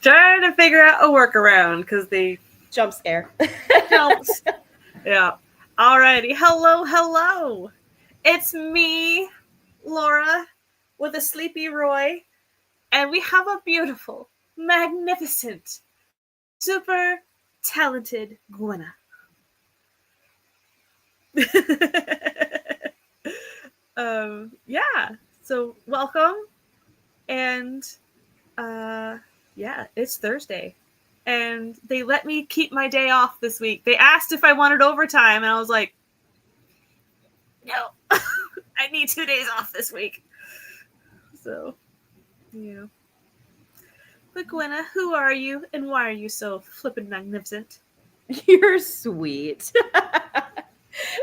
Trying to figure out a workaround because they Jump scare. jumped. Yeah. Alrighty. Hello. It's me, Laura, with a sleepy Roy, and we have a beautiful, magnificent, super talented Gwenna. Yeah. So welcome, and yeah, it's Thursday, and they let me keep my day off this week. They asked if I wanted overtime, and I was like, no, I need 2 days off this week. So, yeah. But Gwenna, who are you, and why are you so flippin' magnificent? You're sweet.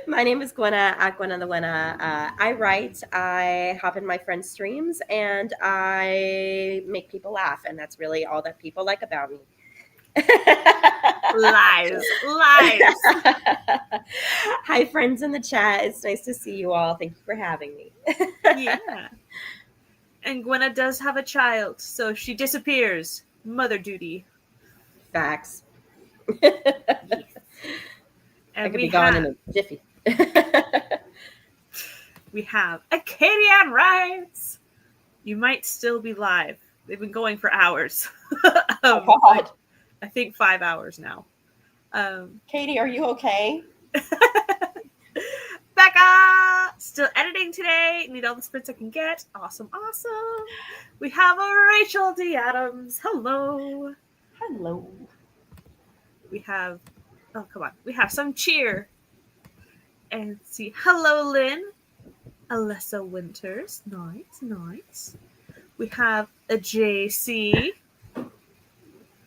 My name is Gwenna at Gwenna the Gwenna. I write, I hop in my friends' streams, and I make people laugh, and that's really all that people like about me. Lies. Hi, friends in the chat. It's nice to see you all. Thank you for having me. Yeah. And Gwenna does have a child, so she disappears. Mother duty. Facts. Yes. I And could be gone in a jiffy. we have Acadian Rights. You might still be live. They've been going for hours. Oh, God. I think 5 hours now. Katie, are you okay? Becca! Still editing today. Need all the sprints I can get. Awesome. We have a Rachel D. Adams. Hello. Hello. We have, oh, come on. We have some cheer. And see, hello, Lynn. Alessa Winters. Nice. We have a JC.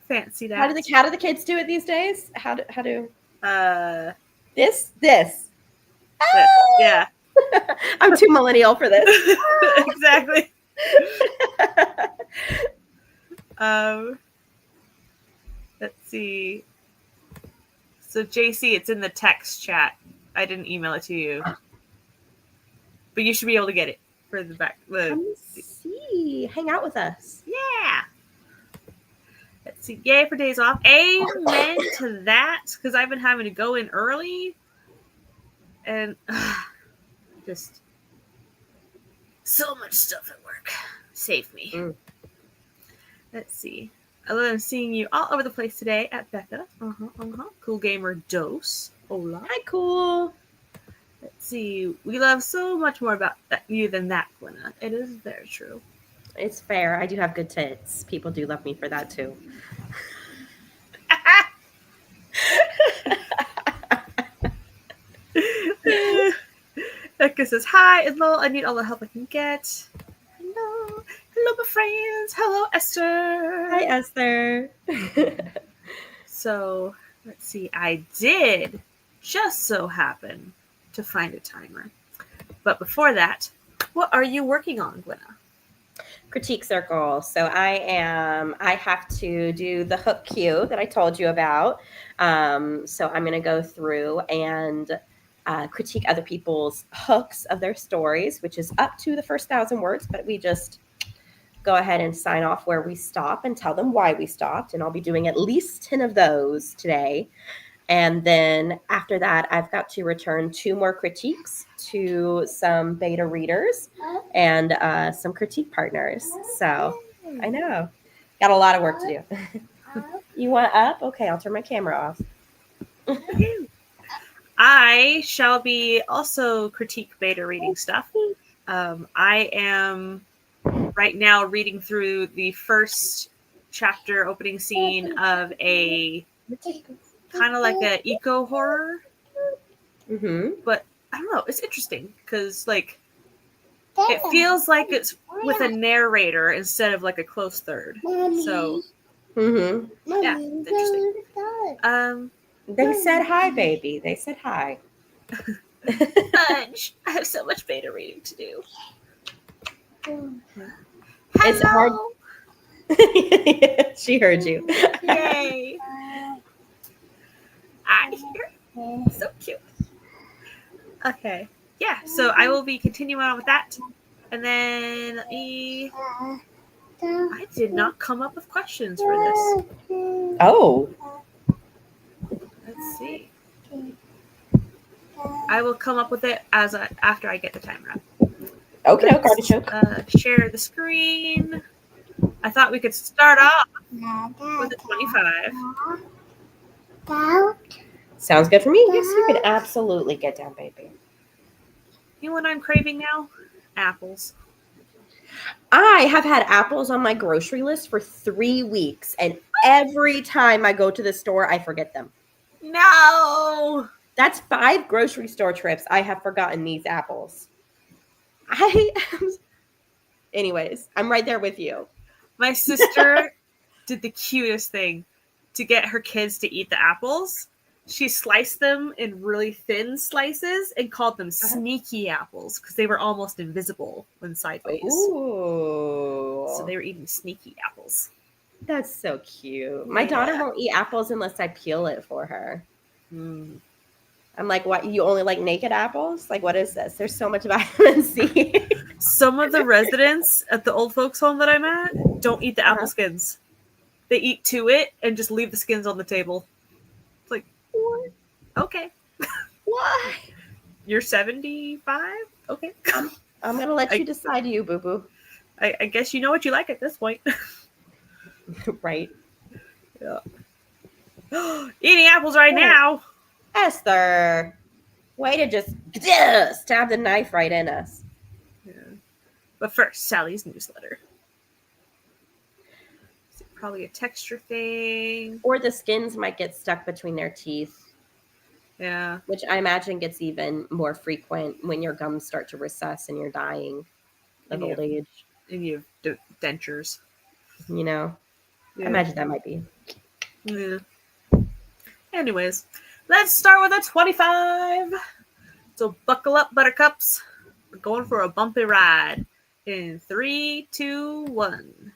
Fancy that. How do the kids do it these days? How do this? Yeah. I'm too millennial for this. Exactly. Let's see. So JC, it's in the text chat. I didn't email it to you, but you should be able to get it for the back. Come see, hang out with us. Yeah. Let's see. Yay for days off. Amen to that, because I've been having to go in early, and just so much stuff at work. Save me. Let's see. I love seeing you all over the place today at Becca. Cool Gamer Dose. Hola. Hi, cool. Let's see. We love so much more about you than that, Gwenna. It is very true. It's fair. I do have good tits. People do love me for that too. Becca says, hi, and lol, I need all the help I can get. Hello, my friends. Hello, Esther. Hi, Esther. So, let's see. I did just so happen to find a timer. But before that, what are you working on, Gwenna? Critique Circle. So I have to do the hook queue that I told you about. So I'm going to go through and critique other people's hooks of their stories, which is up to the first 1,000 words, but we just go ahead and sign off where we stop and tell them why we stopped. And I'll be doing at least 10 of those today. And then after that, I've got to return 2 more critiques to some beta readers and some critique partners. So I know, got a lot of work to do. You want up? Okay, I'll turn my camera off. I shall be also critique beta reading stuff. I am right now reading through the first chapter opening scene of a kind of like a eco horror, but I don't know, it's interesting because like it feels like it's with a narrator instead of like a close third. So yeah, it's interesting. They said hi, baby. They said hi. Fudge. I have so much beta reading to do. It's hard. She heard you. Yay. So cute. Okay. Yeah, so I will be continuing on with that. And then let me I did not come up with questions for this. Oh. Let's see. I will come up with it after I get the timer up. Okay, no, Let's share the screen. I thought we could start off with a 25. Sounds good for me. Yes, you can absolutely get down, baby. You know what I'm craving now? Apples. I have had apples on my grocery list for 3 weeks, and every time I go to the store, I forget them. No! That's 5 grocery store trips. I have forgotten these apples. Anyways, I'm right there with you. My sister did the cutest thing to get her kids to eat the apples. She sliced them in really thin slices and called them sneaky apples because they were almost invisible when sideways. Ooh. So they were eating sneaky apples. That's so cute. My daughter won't eat apples unless I peel it for her. Mm. I'm like, what? You only like naked apples? Like, what is this? There's so much vitamin C. Some of the residents at the old folks home that I'm at don't eat the apple skins. They eat to it and just leave the skins on the table. It's like, what? Okay. Why? You're 75? Okay. I'm going to let you decide, you boo-boo. I guess you know what you like at this point. Right. Yeah. Eating apples right now. Esther. Way to just stab the knife right in us. Yeah. But first, Sally's newsletter. It's probably a texture thing. Or the skins might get stuck between their teeth. Yeah. Which I imagine gets even more frequent when your gums start to recess and you're dying of old age. And you have dentures. You know? Yeah. I imagine that might be. Yeah. Anyways, let's start with a 25. So buckle up, buttercups. We're going for a bumpy ride. In 3, 2, 1.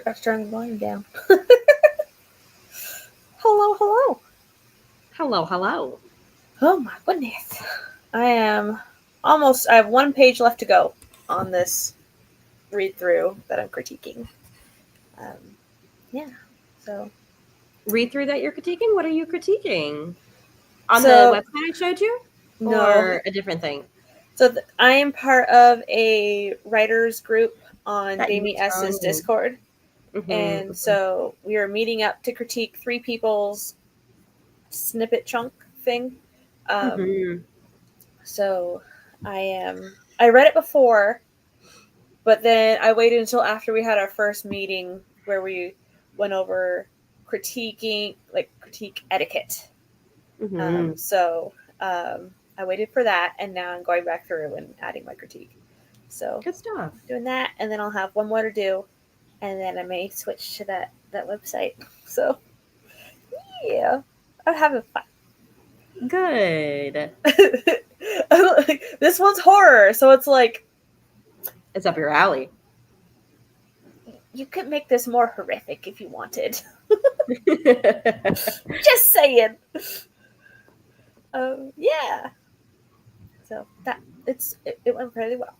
forgot to turn the volume down. Hello, hello. Hello, hello. Oh my goodness. I have 1 page left to go on this read through that I'm critiquing. Yeah. So Read through that you're critiquing? What are you critiquing? On the So- website I showed you? no. Or a different thing? So I am part of a writers group on That you Jamie were S's telling me. Discord. Mhm, And mhm. so we are meeting up to critique 3 people's snippet chunk thing. Mhm. So I read it before, but then I waited until after we had our first meeting where we went over critique etiquette. Mhm. I waited for that, and now I'm going back through and adding my critique. So Good stuff. doing that, and then I'll have one more to do, and then I may switch to that website. So yeah, I'm having fun. Good. This one's horror, so it's like It's up your alley. you could make this more horrific if you wanted. Just saying. Yeah. So it went really well.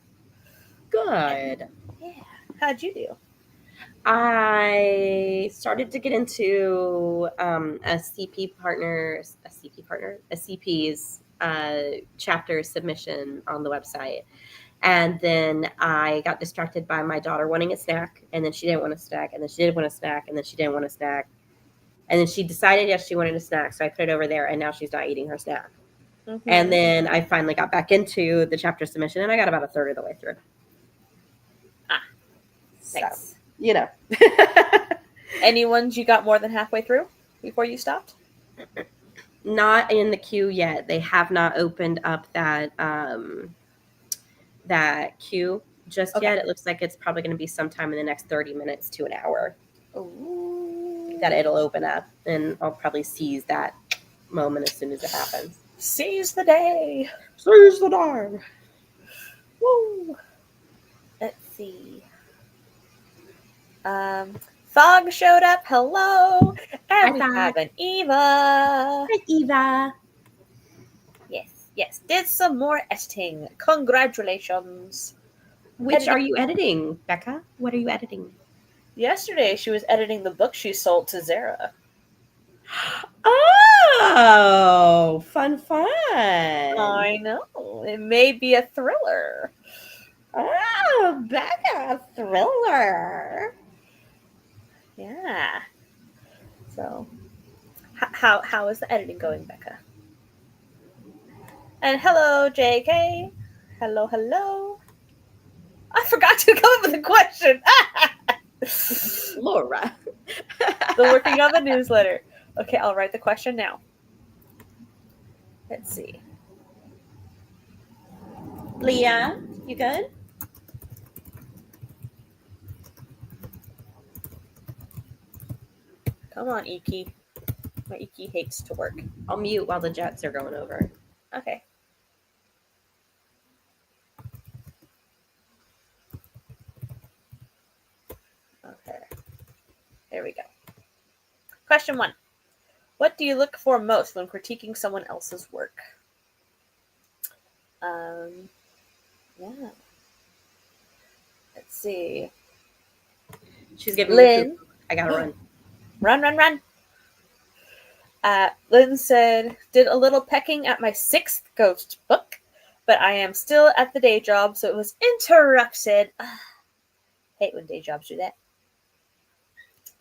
Good. Yeah. How'd you do? I started to get into a CP's chapter submission on the website. And then I got distracted by my daughter wanting a snack, and then she didn't want a snack, and then she did want a snack, and then she didn't want a snack. And then she decided, yes, she wanted a snack. So I put it over there, and now she's not eating her snack. Mm-hmm. And then I finally got back into the chapter submission, and I got about a third of the way through. Thanks. So, you know. Any ones you got more than halfway through before you stopped? Not in the queue yet. They have not opened up that queue just yet. It looks like it's probably going to be sometime in the next 30 minutes to an hour. Ooh. That it'll open up, and I'll probably seize that moment as soon as it happens. Seize the day. Seize the day. Woo. Let's see. Fog showed up. Hello. And we have an Eva. Hi, Eva. Yes. Did some more editing. Congratulations. Which are you editing, Becca? What are you editing? Yesterday, she was editing the book she sold to Zara. Oh, fun. I know. It may be a thriller. Oh, Becca, thriller. Yeah. So, how is the editing going, Becca? And hello, JK. Hello. I forgot to come up with a question. Laura. Still working on the newsletter. Okay, I'll write the question now. Let's see. Leah, you good? Come on, Iki. My Iki hates to work. I'll mute while the jets are going over. Okay. Okay. There we go. Question 1. What do you look for most when critiquing someone else's work? Yeah. Let's see. She's giving Lynn. me food. I gotta run. Run. Lynn said, did a little pecking at my 6th ghost book, but I am still at the day job, so it was interrupted. Hate when day jobs do that.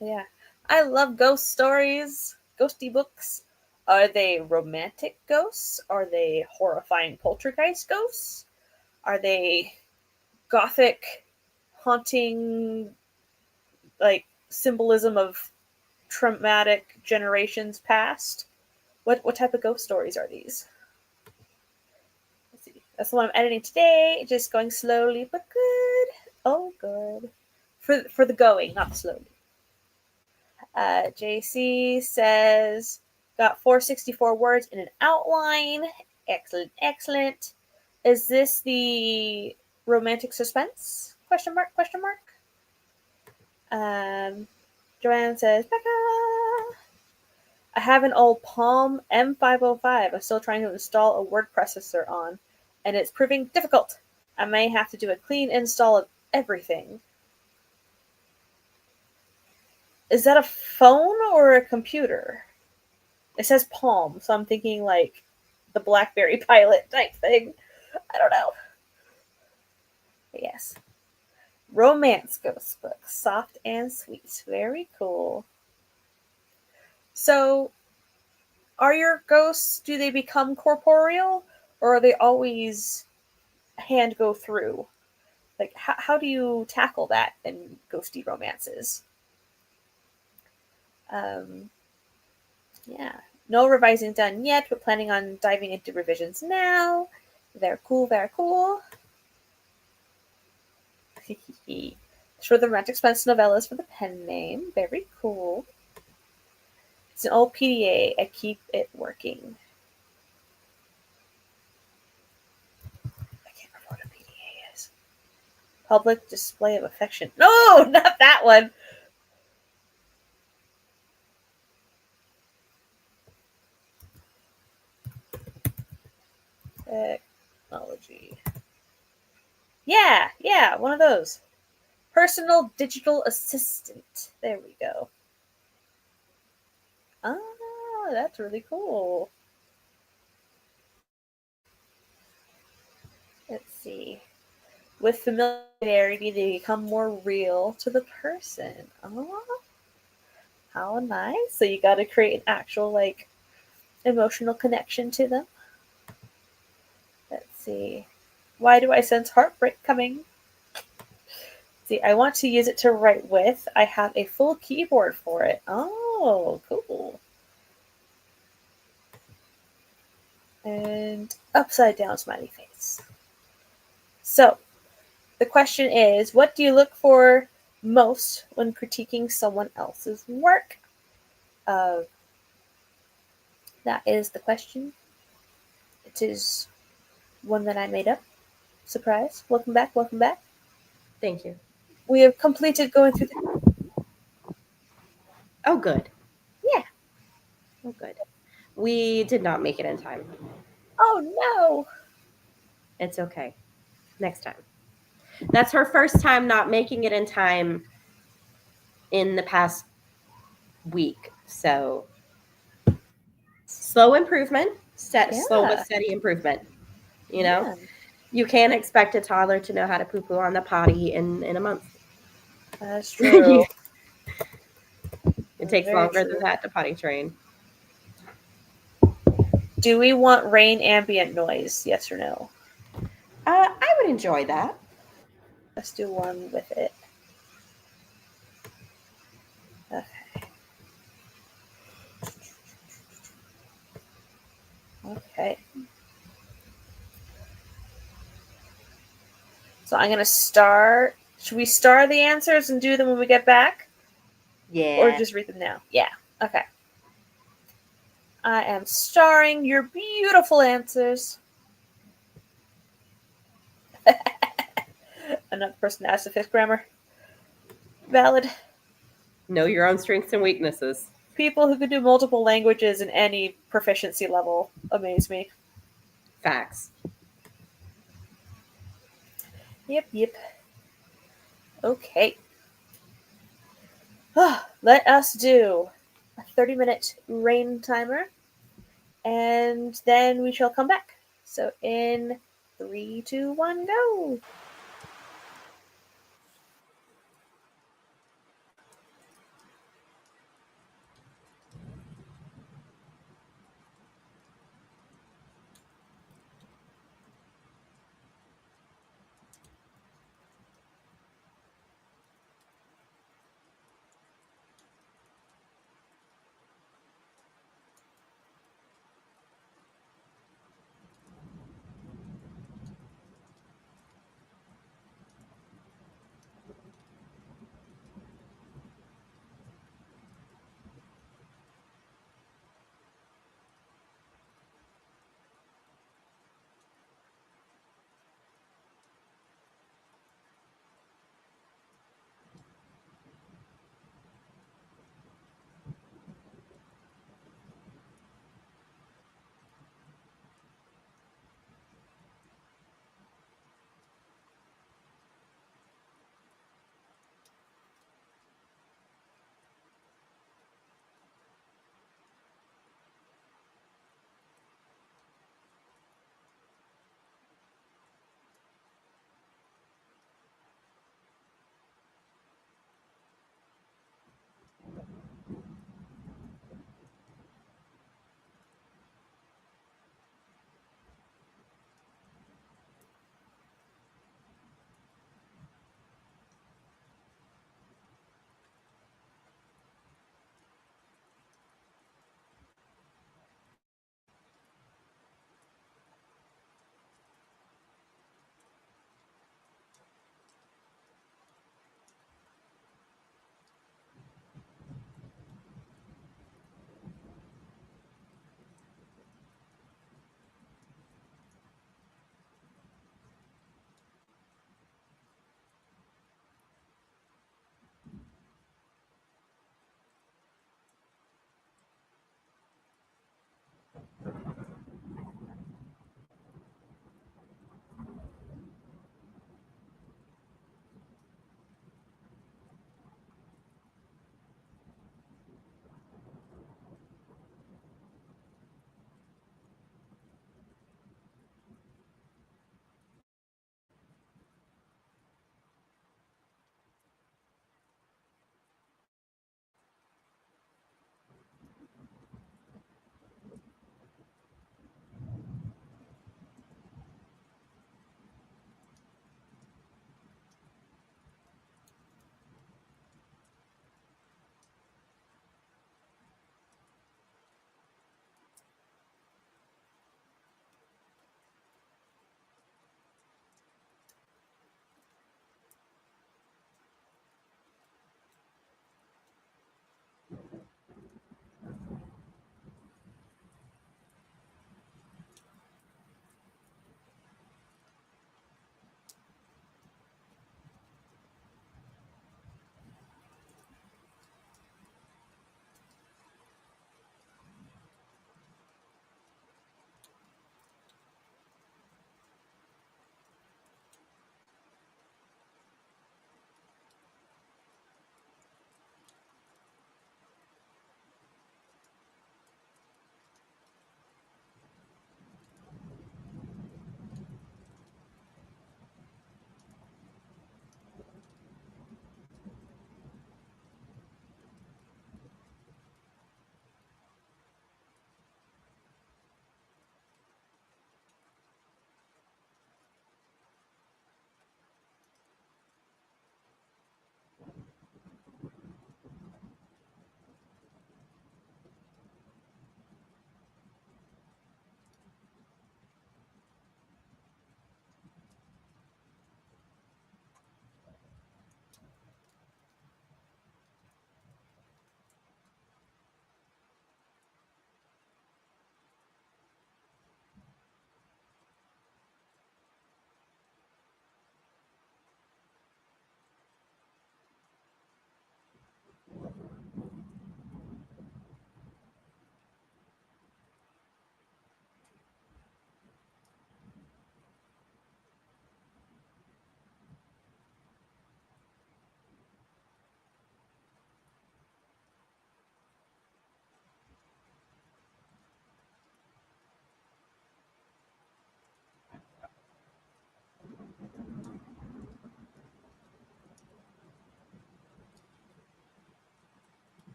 Yeah. I love ghost stories, ghosty books. Are they romantic ghosts? Are they horrifying poltergeist ghosts? Are they gothic, haunting, like symbolism of traumatic generations past? What type of ghost stories are these? Let's see. That's the one I'm editing today. Just going slowly but good. Oh, good. For the going, not slowly. JC says, got 464 words in an outline. Excellent. Is this the romantic suspense? Question mark. Joanne says, Becca, I have an old Palm M505 I'm still trying to install a word processor on, and it's proving difficult. I may have to do a clean install of everything. Is that a phone or a computer? It says Palm, so I'm thinking like the BlackBerry Pilot type thing. I don't know. But yes. Romance ghost book. Soft and sweet. Very cool. So, are your ghosts, do they become corporeal? Or are they always hand go through? Like, how do you tackle that in ghosty romances? Um, yeah. No revising done yet, but planning on diving into revisions now. Very cool, very cool. For the Romantic Suspense novellas for the pen name. Very cool. It's an old PDA. I keep it working. I can't remember what a PDA is. Public display of affection. No, not that one. Technology. Yeah, one of those. Personal digital assistant. There we go. Ah, that's really cool. Let's see. With familiarity, they become more real to the person. Oh, how nice. So you got to create an actual, like, emotional connection to them. Let's see. Why do I sense heartbreak coming? See, I want to use it to write with. I have a full keyboard for it. Oh, cool. And upside down smiley face. So, the question is, what do you look for most when critiquing someone else's work? Uh, that is the question. It is one that I made up. Surprise. Welcome back, welcome back. Thank you. We have completed going through the... Oh, good. Yeah. Oh, good. We did not make it in time. Oh, no. It's okay. Next time. That's her first time not making it in time in the past week. So slow improvement, slow but Yeah. steady improvement. You know, Yeah. you can't expect a toddler to know how to poo-poo on the potty in a month. That's true. It takes Very longer than true. that to potty train. Do we want rain ambient noise? Yes or no? I would enjoy that. Let's do one with it. Okay. Okay. So I'm gonna start. Should we star the answers and do them when we get back? Or Yeah. just read them now? Yeah. Okay. I am starring your beautiful answers. Another person asked if it's grammar. Valid. Know your own strengths and weaknesses. People who can do multiple languages in any proficiency level amaze me. Facts. Yep. Okay. Let us do a 30-minute rain timer, and then we shall come back. So in 3, 2, 1, go.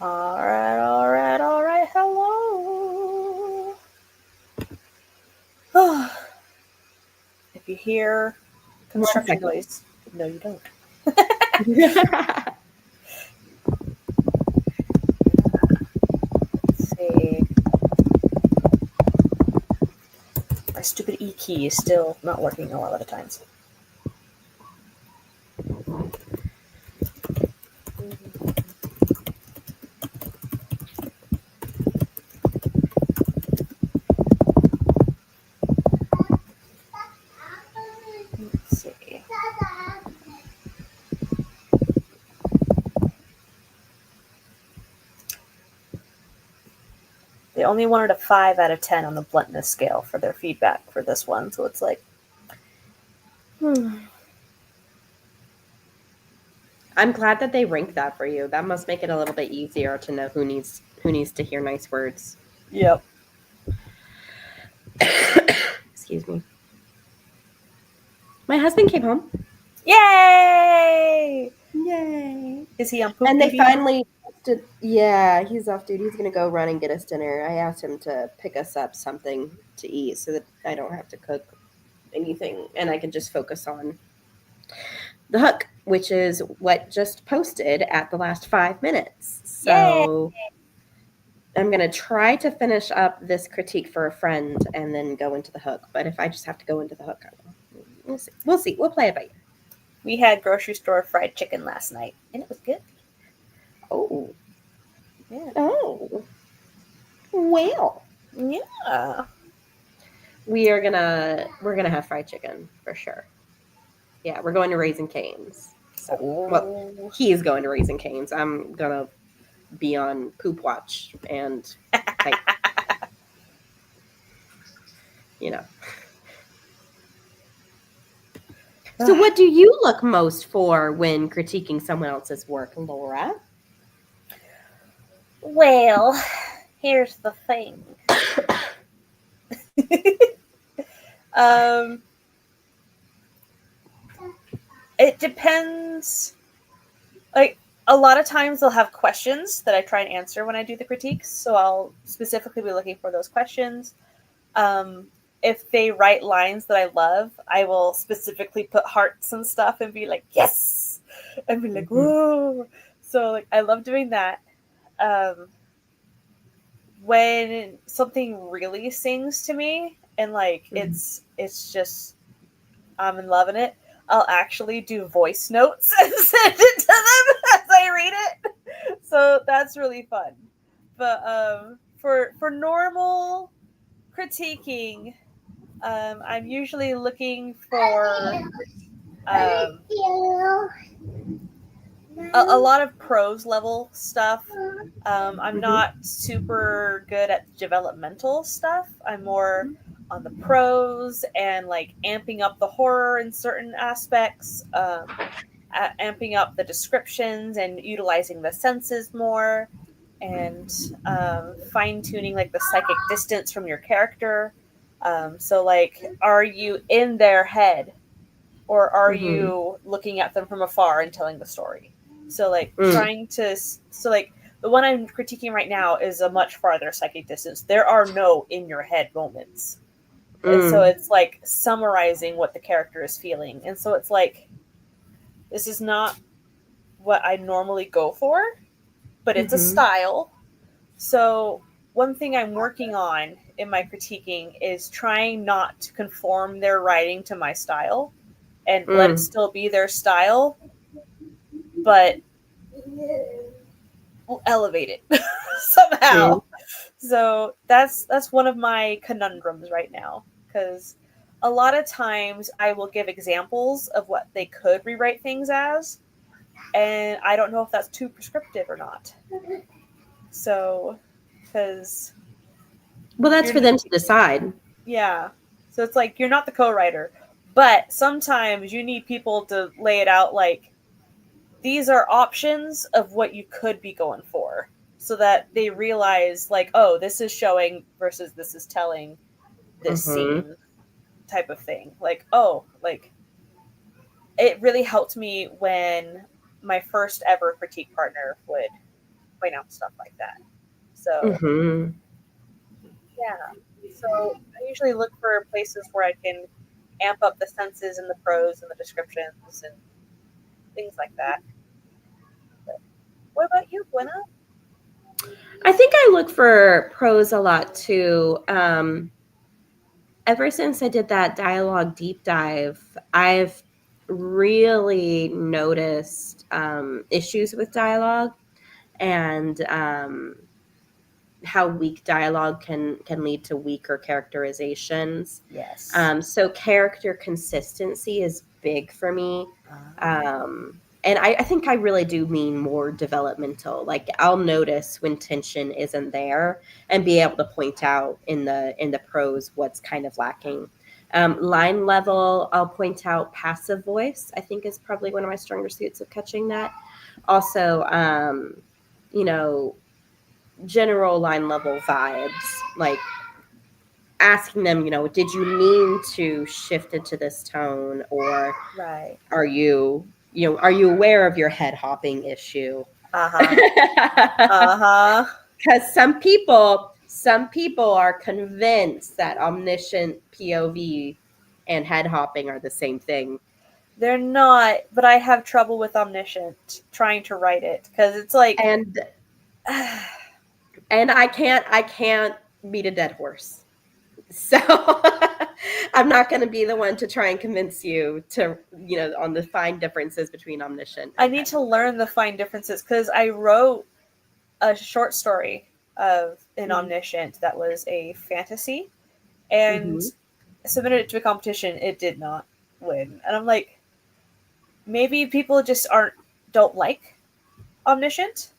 All right, all right, all right. Hello. If you hear construction noise, no, you don't. Let's see. My stupid E key is still not working a lot of the times. Let's see. They only wanted a 5 out of 10 on the bluntness scale for their feedback for this one, so it's like, I'm glad that they rank that for you. That must make it a little bit easier to know who needs to hear nice words. Yep. Excuse me. My husband came home. Yay! Yay! Is he on poop And duty? they finally, yeah, he's off duty. He's gonna go run and get us dinner. I asked him to pick us up something to eat so that I don't have to cook anything and I can just focus on the hook, which is what just posted at the last 5 minutes. So I'm going to try to finish up this critique for a friend and then go into the hook. But if I just have to go into the hook, I will. We'll see. We'll see. We'll play it by ear. We had grocery store fried chicken last night, and it was good. Oh. Yeah. Oh. Well. Yeah. We're gonna have fried chicken for sure. Yeah, we're going to Raising Cane's. So, well, he's going to Raising Cane's. I'm gonna be on poop watch and like, you know. So what do you look most for when critiquing someone else's work, Laura? Well, here's the thing. It depends. Like, a lot of times they'll have questions that I try and answer when I do the critiques, so I'll specifically be looking for those questions. If they write lines that I love, I will specifically put hearts and stuff and be like, yes! And be like, whoa! So, like, I love doing that. When something really sings to me and, like, it's just, I'm in love in it, I'll actually do voice notes and send it to them as I read it. So that's really fun. But for normal critiquing, I'm usually looking for a lot of prose level stuff. I'm not super good at developmental stuff. I'm more on the prose and like amping up the horror in certain aspects, amping up the descriptions and utilizing the senses more, and fine tuning like the psychic distance from your character. So like, are you in their head, or are you looking at them from afar and telling the story? So like trying to, so like the one I'm critiquing right now is a much farther psychic distance. There are no in your head moments. And so it's like summarizing what the character is feeling. And so it's like, this is not what I normally go for, but it's a style. So one thing I'm working on in my critiquing is trying not to conform their writing to my style and let it still be their style, but we'll elevate it somehow. So that's one of my conundrums right now, because a lot of times I will give examples of what they could rewrite things as, and I don't know if that's too prescriptive or not. So, because... Well, that's for them to decide. Yeah. So it's like, you're not the co-writer, but sometimes you need people to lay it out like, these are options of what you could be going for, so that they realize like, oh, this is showing versus this is telling this scene type of thing. Like, oh, like, it really helped me when my first ever critique partner would point out stuff like that. So Mm-hmm. yeah. So I usually look for places where I can amp up the senses and the prose and the descriptions and things like that. But what about you, Gwenna? I think I look for prose a lot too. Ever since I did that dialogue deep dive, I've really noticed issues with dialogue and how weak dialogue can lead to weaker characterizations. Yes. So character consistency is big for me. And I think I really do mean more developmental. Like I'll notice when tension isn't there and be able to point out in the prose what's kind of lacking. Line level, I'll point out passive voice. I think is probably one of my stronger suits of catching that. Also, you know, general line level vibes, like asking them, did you mean to shift it to this tone, or right. are you aware of your head hopping issue? Uh-huh. Uh-huh. Because some people are convinced that omniscient POV and head hopping are the same thing. They're not, but I have trouble with omniscient trying to write it because it's like And I can't beat a dead horse. So I'm not going to be the one to try and convince you to, on the fine differences between omniscient. I need to learn the fine differences because I wrote a short story of an omniscient that was a fantasy and submitted it to a competition. It did not win. And I'm like, maybe people just don't like omniscient,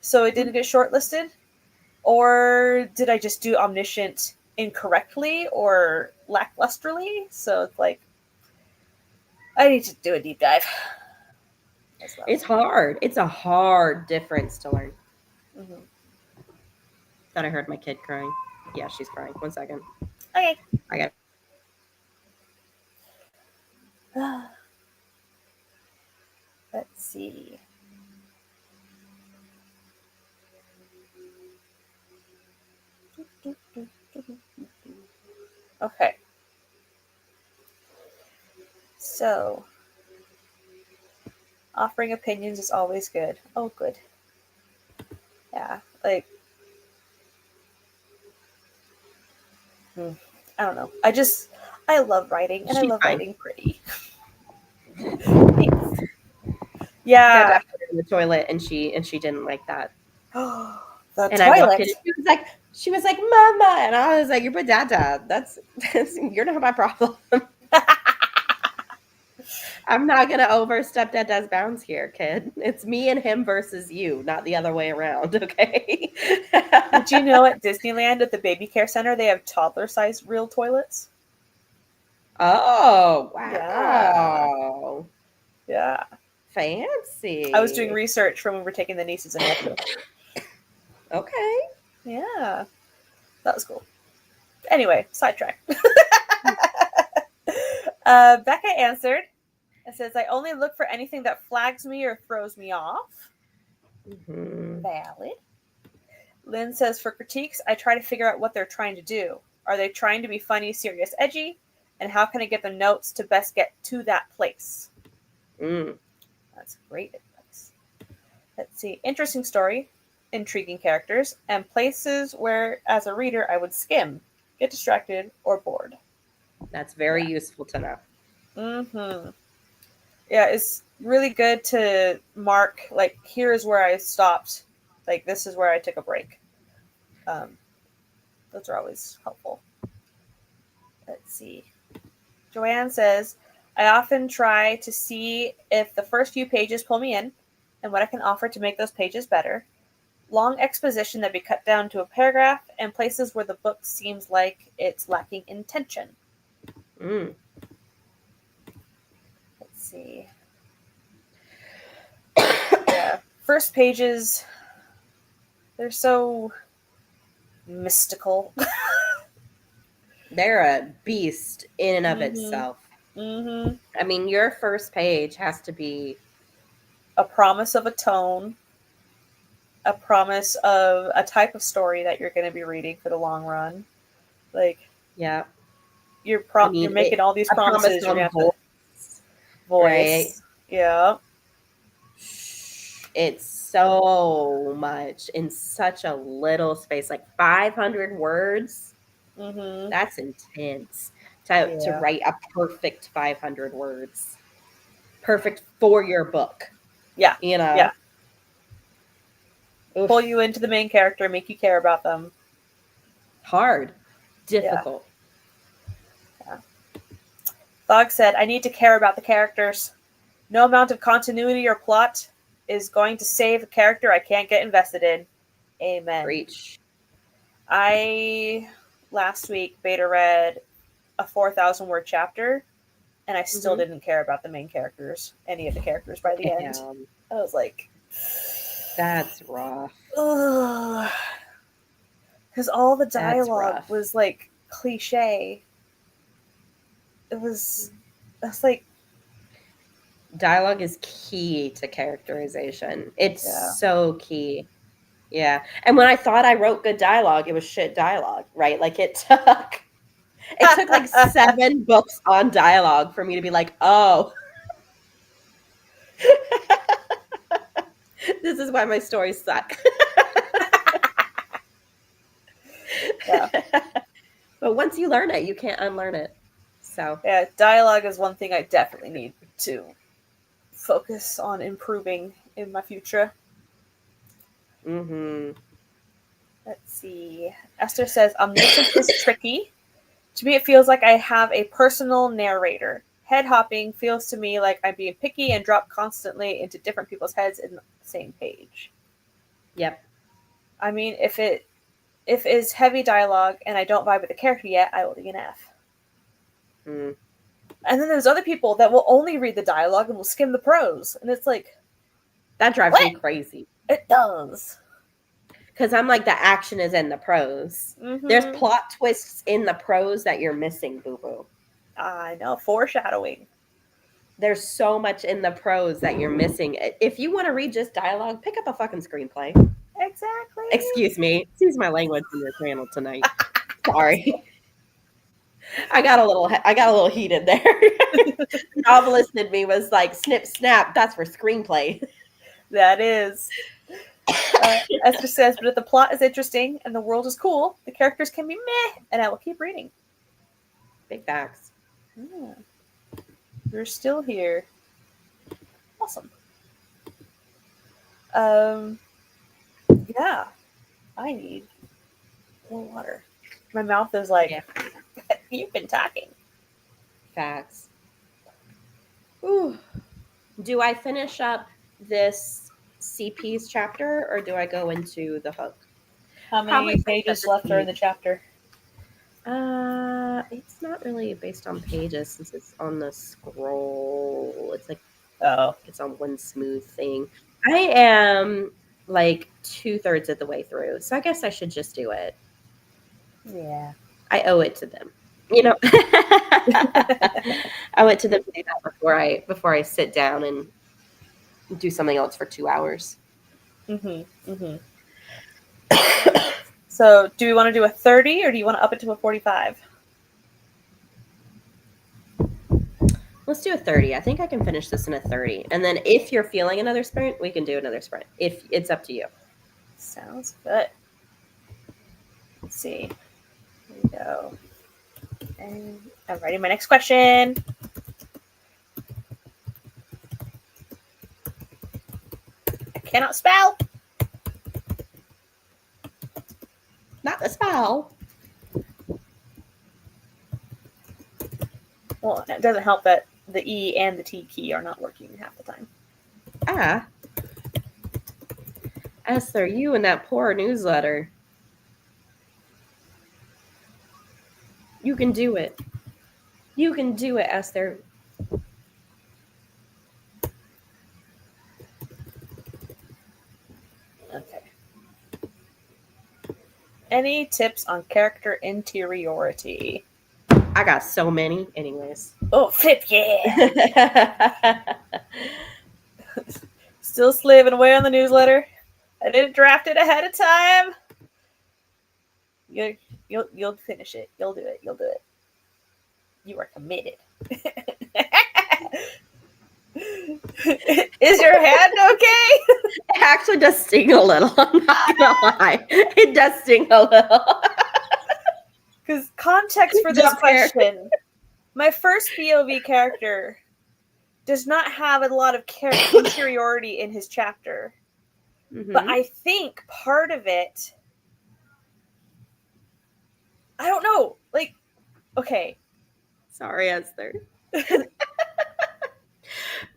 so it didn't get shortlisted. Or did I just do omniscient incorrectly or lacklusterly? So it's like, I need to do a deep dive. It's hard. It's a hard difference to learn. Mm-hmm. Thought I heard my kid crying. Yeah, she's crying. 1 second. Okay. I got it. Let's see. Okay. So, offering opinions is always good. Oh, good. Yeah, like, I don't know. I love writing, and I love writing pretty. Yeah. Dad put her in the toilet, and she didn't like that. The and toilet. I walked in, and she was like, "Mama," and I was like, "You're with Dada. That's you're not my problem." I'm not gonna overstep Dada's bounds here, kid. It's me and him versus you, not the other way around. Okay. Did you know at Disneyland at the baby care center they have toddler-sized real toilets? Oh wow! Yeah. Fancy. I was doing research from when we were taking the nieces and nephews. Okay. Yeah. That was cool. Anyway, sidetrack. Becca answered. It says, I only look for anything that flags me or throws me off. Mm-hmm. Valid. Lynn says, for critiques, I try to figure out what they're trying to do. Are they trying to be funny, serious, edgy? And how can I get the notes to best get to that place? That's great advice. Let's see. Interesting story, intriguing characters, and places where, as a reader, I would skim, get distracted, or bored. That's very useful to know. Mm-hmm. Yeah, it's really good to mark, like, here's where I stopped. Like, this is where I took a break. Those are always helpful. Let's see. Joanne says, I often try to see if the first few pages pull me in and what I can offer to make those pages better. Long exposition that be cut down to a paragraph and places where the book seems like it's lacking in tension. Let's see. Yeah. First pages, they're so mystical. They're a beast in and of itself. Mm-hmm. I mean, your first page has to be a promise of a tone. a promise of a type of story that you're going to be reading for the long run. Like, Yeah. you're I mean, you're making all these a promise promises. You're on going to have to voice, right? Yeah. It's so much in such a little space, like 500 words. Mm-hmm. That's intense to Yeah. write a perfect 500 words. Perfect for your book. Yeah. You know? Yeah. Oof. Pull you into the main character, make you care about them. Hard. Difficult. Yeah. Thog said, I need to care about the characters. No amount of continuity or plot is going to save a character I can't get invested in. Amen. Preach. I last week beta read a 4,000 word chapter, and I still didn't care about the main characters, any of the characters by the end. I was like, that's rough. ugh. Because all the dialogue was like cliche. It's like, dialogue is key to characterization. It's so key. Yeah. And when I thought I wrote good dialogue, it was shit dialogue, right? Like it took like 7 books on dialogue for me to be like, oh, this is why my stories suck. Yeah. But once you learn it, you can't unlearn it. So yeah, dialogue is one thing I definitely need to focus on improving in my future. Mm-hmm. Let's see. Esther says, omniscience is tricky. To me, it feels like I have a personal narrator. Head hopping feels to me like I'm being picky and drop constantly into different people's heads in the same page. Yep. I mean, if it is heavy dialogue and I don't vibe with the character yet, I will be an F. Mm. And then there's other people that will only read the dialogue and will skim the prose. And it's like... that drives me crazy. It does. Because I'm like, the action is in the prose. Mm-hmm. There's plot twists in the prose that you're missing, boo-boo. I know. Foreshadowing. There's so much in the prose that you're missing. If you want to read just dialogue, pick up a fucking screenplay. Exactly. Excuse me. Excuse my language in your channel tonight. Sorry. I got a little heated there. The novelist in me was like, snip, snap. That's for screenplay. That is. Esther says, but if the plot is interesting and the world is cool, the characters can be meh, and I will keep reading. Big facts. Yeah. You're still here. Awesome. Yeah. I need more water. My mouth is like, you've been talking. Facts. Ooh. Do I finish up this CP's chapter, or do I go into the hook? How many pages left are in the chapter? It's not really based on pages since it's on the scroll. It's like, it's on one smooth thing. I am like 2/3 of the way through, so I guess I should just do it. Yeah. I owe it to them. You know, I owe it to them to do that before I sit down and do something else for 2 hours. Mm-hmm. Mm-hmm. So, do we want to do a 30 or do you want to up it to a 45? Let's do a 30. I think I can finish this in a 30. And then if you're feeling another sprint, we can do another sprint. If it's up to you. Sounds good. Let's see. Here we go. And I'm writing my next question. I cannot spell. Not the spell. Well, it doesn't help that the E and the T key are not working half the time. Ah. Esther, you and that poor newsletter. You can do it. You can do it, Esther. Okay. Any tips on character interiority? I got so many. Anyways. Oh, flip, yeah. Still slaving away on the newsletter. I didn't draft it ahead of time. You'll finish it. You'll do it. You'll do it. You are committed. Is your hand okay? It actually does sting a little. I'm not gonna lie. It does sting a little. Because context for this Jump scare. question, my first POV character does not have a lot of interiority in his chapter. But I think part of it, I don't know, like, okay. Sorry, Esther.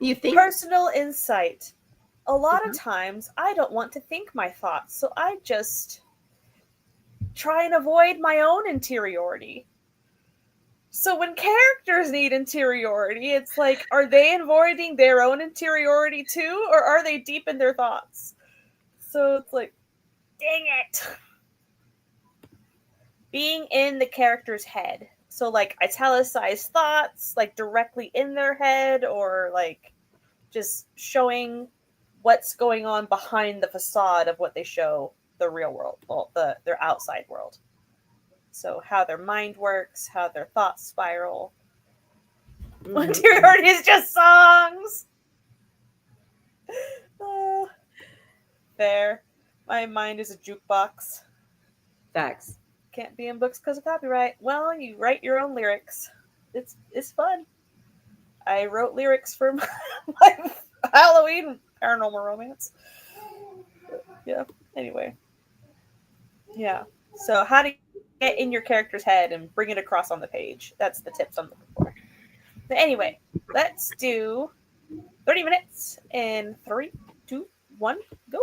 You think personal insight. A lot of times I don't want to think my thoughts, so I just try and avoid my own interiority. So when characters need interiority, it's like, are they avoiding their own interiority too, or are they deep in their thoughts? So it's like, dang it. Being in the character's head. So like italicized thoughts, like directly in their head, or like just showing what's going on behind the facade of what they show the real world, well, their outside world. So how their mind works, how their thoughts spiral. Interiority is just songs. There. My mind is a jukebox. facts. Can't be in books because of copyright. Well, you write your own lyrics. It's fun. I wrote lyrics for my Halloween paranormal romance. But, yeah. Anyway. Yeah. So how to get in your character's head and bring it across on the page. That's the tips I'm looking for. But anyway, let's do 30 minutes in 3, 2, 1, go.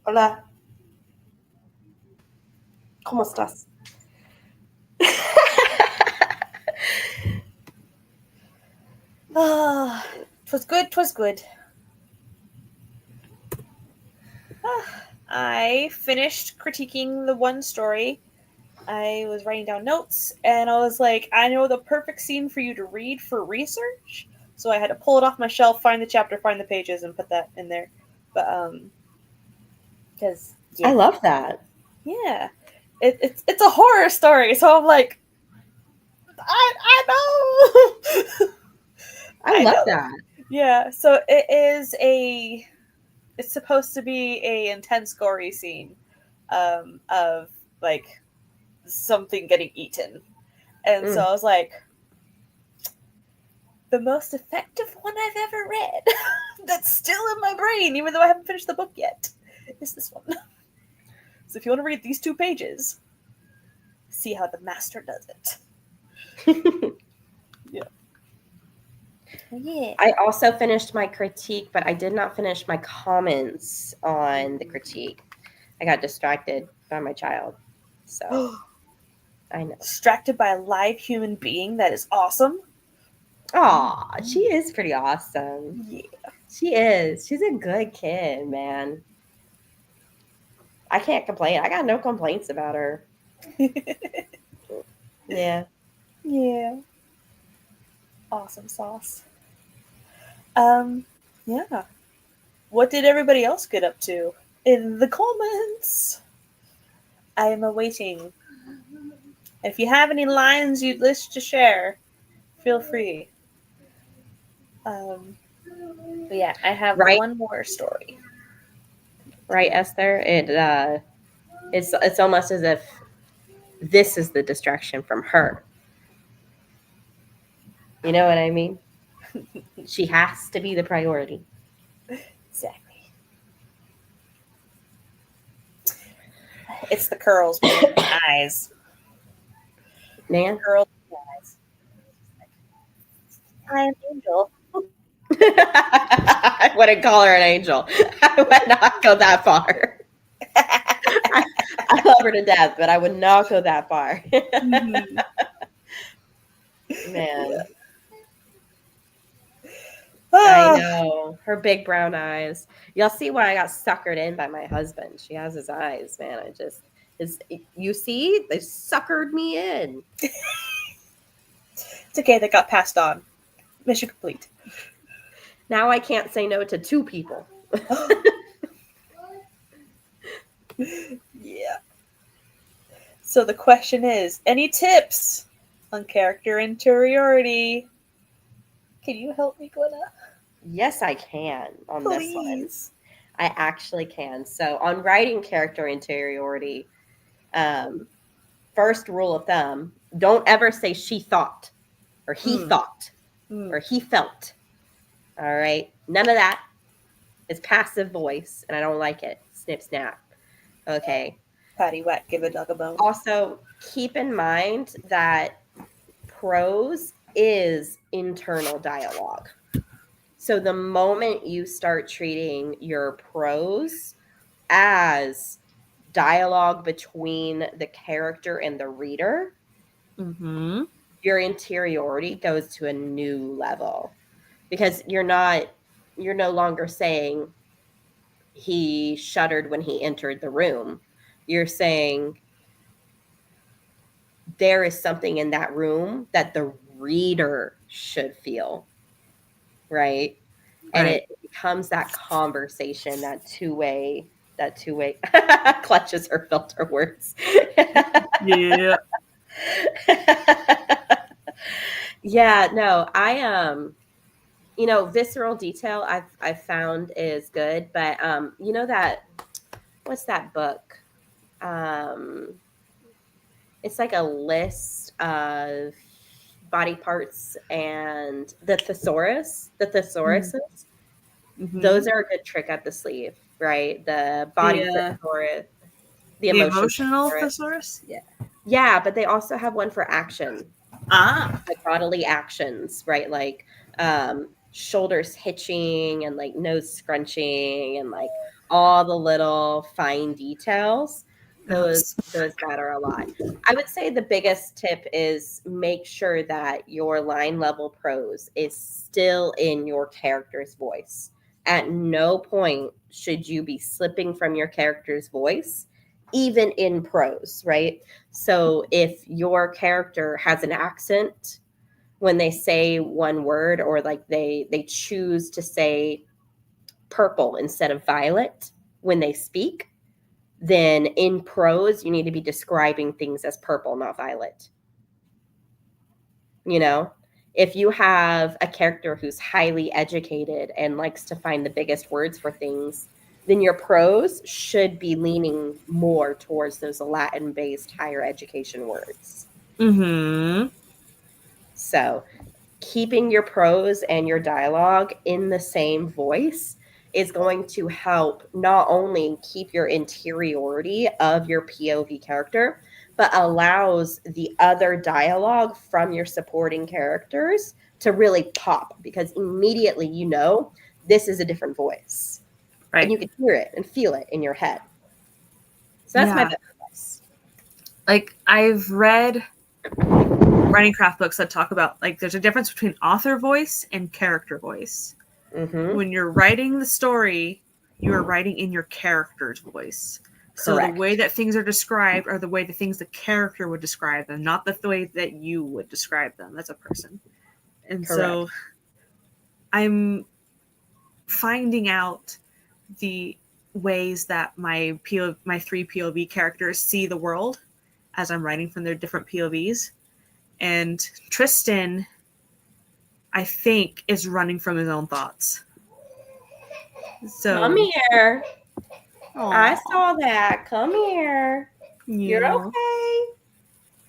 Hola. ¿Cómo estás? Ah, 'twas good, 'twas good. I finished critiquing the one story. I was writing down notes, and I was like, I know the perfect scene for you to read for research. So I had to pull it off my shelf, find the chapter, find the pages, and put that in there. But because I love that. yeah, it's a horror story. So I'm like, I know, I I love know. that. Yeah, so it is a. It's supposed to be a intense, gory scene, of like something getting eaten, and so I was like, the most effective one I've ever read that's still in my brain, even though I haven't finished the book yet, is this one. So if you want to read these 2 pages, see how the master does it. Yeah. Yeah. I also finished my critique, but I did not finish my comments on the critique. I got distracted by my child. So I know. Distracted by a live human being, that is awesome. Aw, she is pretty awesome. Yeah. She is. She's a good kid, man. I can't complain. I got no complaints about her. Yeah. Yeah. Awesome sauce. Yeah. What did everybody else get up to in the comments? I am awaiting. If you have any lines you'd wish to share, feel free. But yeah, I have one more story. Right, Esther? It's almost as if this is the distraction from her. You know what I mean? She has to be the priority. Exactly. It's the curls, man. Eyes. Man. Curls eyes. I am Angel. I wouldn't call her an angel. I would not go that far. I love her to death, but I would not go that far. Mm-hmm. Man. Yeah. I know. Her big brown eyes. Y'all see why I got suckered in by my husband. She has his eyes, man. You see? They suckered me in. It's okay, that got passed on. Mission complete. Now I can't say no to 2 people. Yeah. So the question is, any tips on character interiority? Can you help me, Gwenna? Yes, I can on Please. this one. I actually can. So on writing character interiority, first rule of thumb, don't ever say she thought or he thought or he felt. All right. None of that. It's passive voice and I don't like it. Snip, snap. Okay. Patty whack, give a dog a bone. Also, keep in mind that prose is internal dialogue. So the moment you start treating your prose as dialogue between the character and the reader, your interiority goes to a new level because you're no longer saying he shuddered when he entered the room. You're saying there is something in that room that the reader should feel, right? And it becomes that conversation, that two-way clutches her filter words. Yeah. Yeah, no, visceral detail I've found is good, but what's that book? It's like a list of body parts and the thesauruses. Those are a good trick up the sleeve, right? The body thesaurus, the emotional thesaurus. Yeah, but they also have one for action. Like bodily actions, right? Like shoulders hitching and like nose scrunching and like all the little fine details. Those matter a lot. I would say the biggest tip is make sure that your line level prose is still in your character's voice. At no point should you be slipping from your character's voice, even in prose, right? So if your character has an accent when they say one word, or like they choose to say purple instead of violet when they speak, then in prose you need to be describing things as purple, not violet. You know, if you have a character who's highly educated and likes to find the biggest words for things, then your prose should be leaning more towards those Latin based higher education words. Mm-hmm. So keeping your prose and your dialogue in the same voice is going to help not only keep your interiority of your POV character, but allows the other dialogue from your supporting characters to really pop, because immediately you know this is a different voice. Right. And you can hear it and feel it in your head. So that's my best advice. Like, I've read writing craft books that talk about, like, there's a difference between author voice and character voice. Mm-hmm. When you're writing the story, you are writing in your character's voice. So Correct. the way that things are described are the way the things the character would describe them, not the way that you would describe them as a person. And Correct. so I'm finding out the ways that my three POV characters see the world as I'm writing from their different POVs. And Tristan, I think, is running from his own thoughts. So come here. Aww. I saw that. Come here. Yeah. You're okay.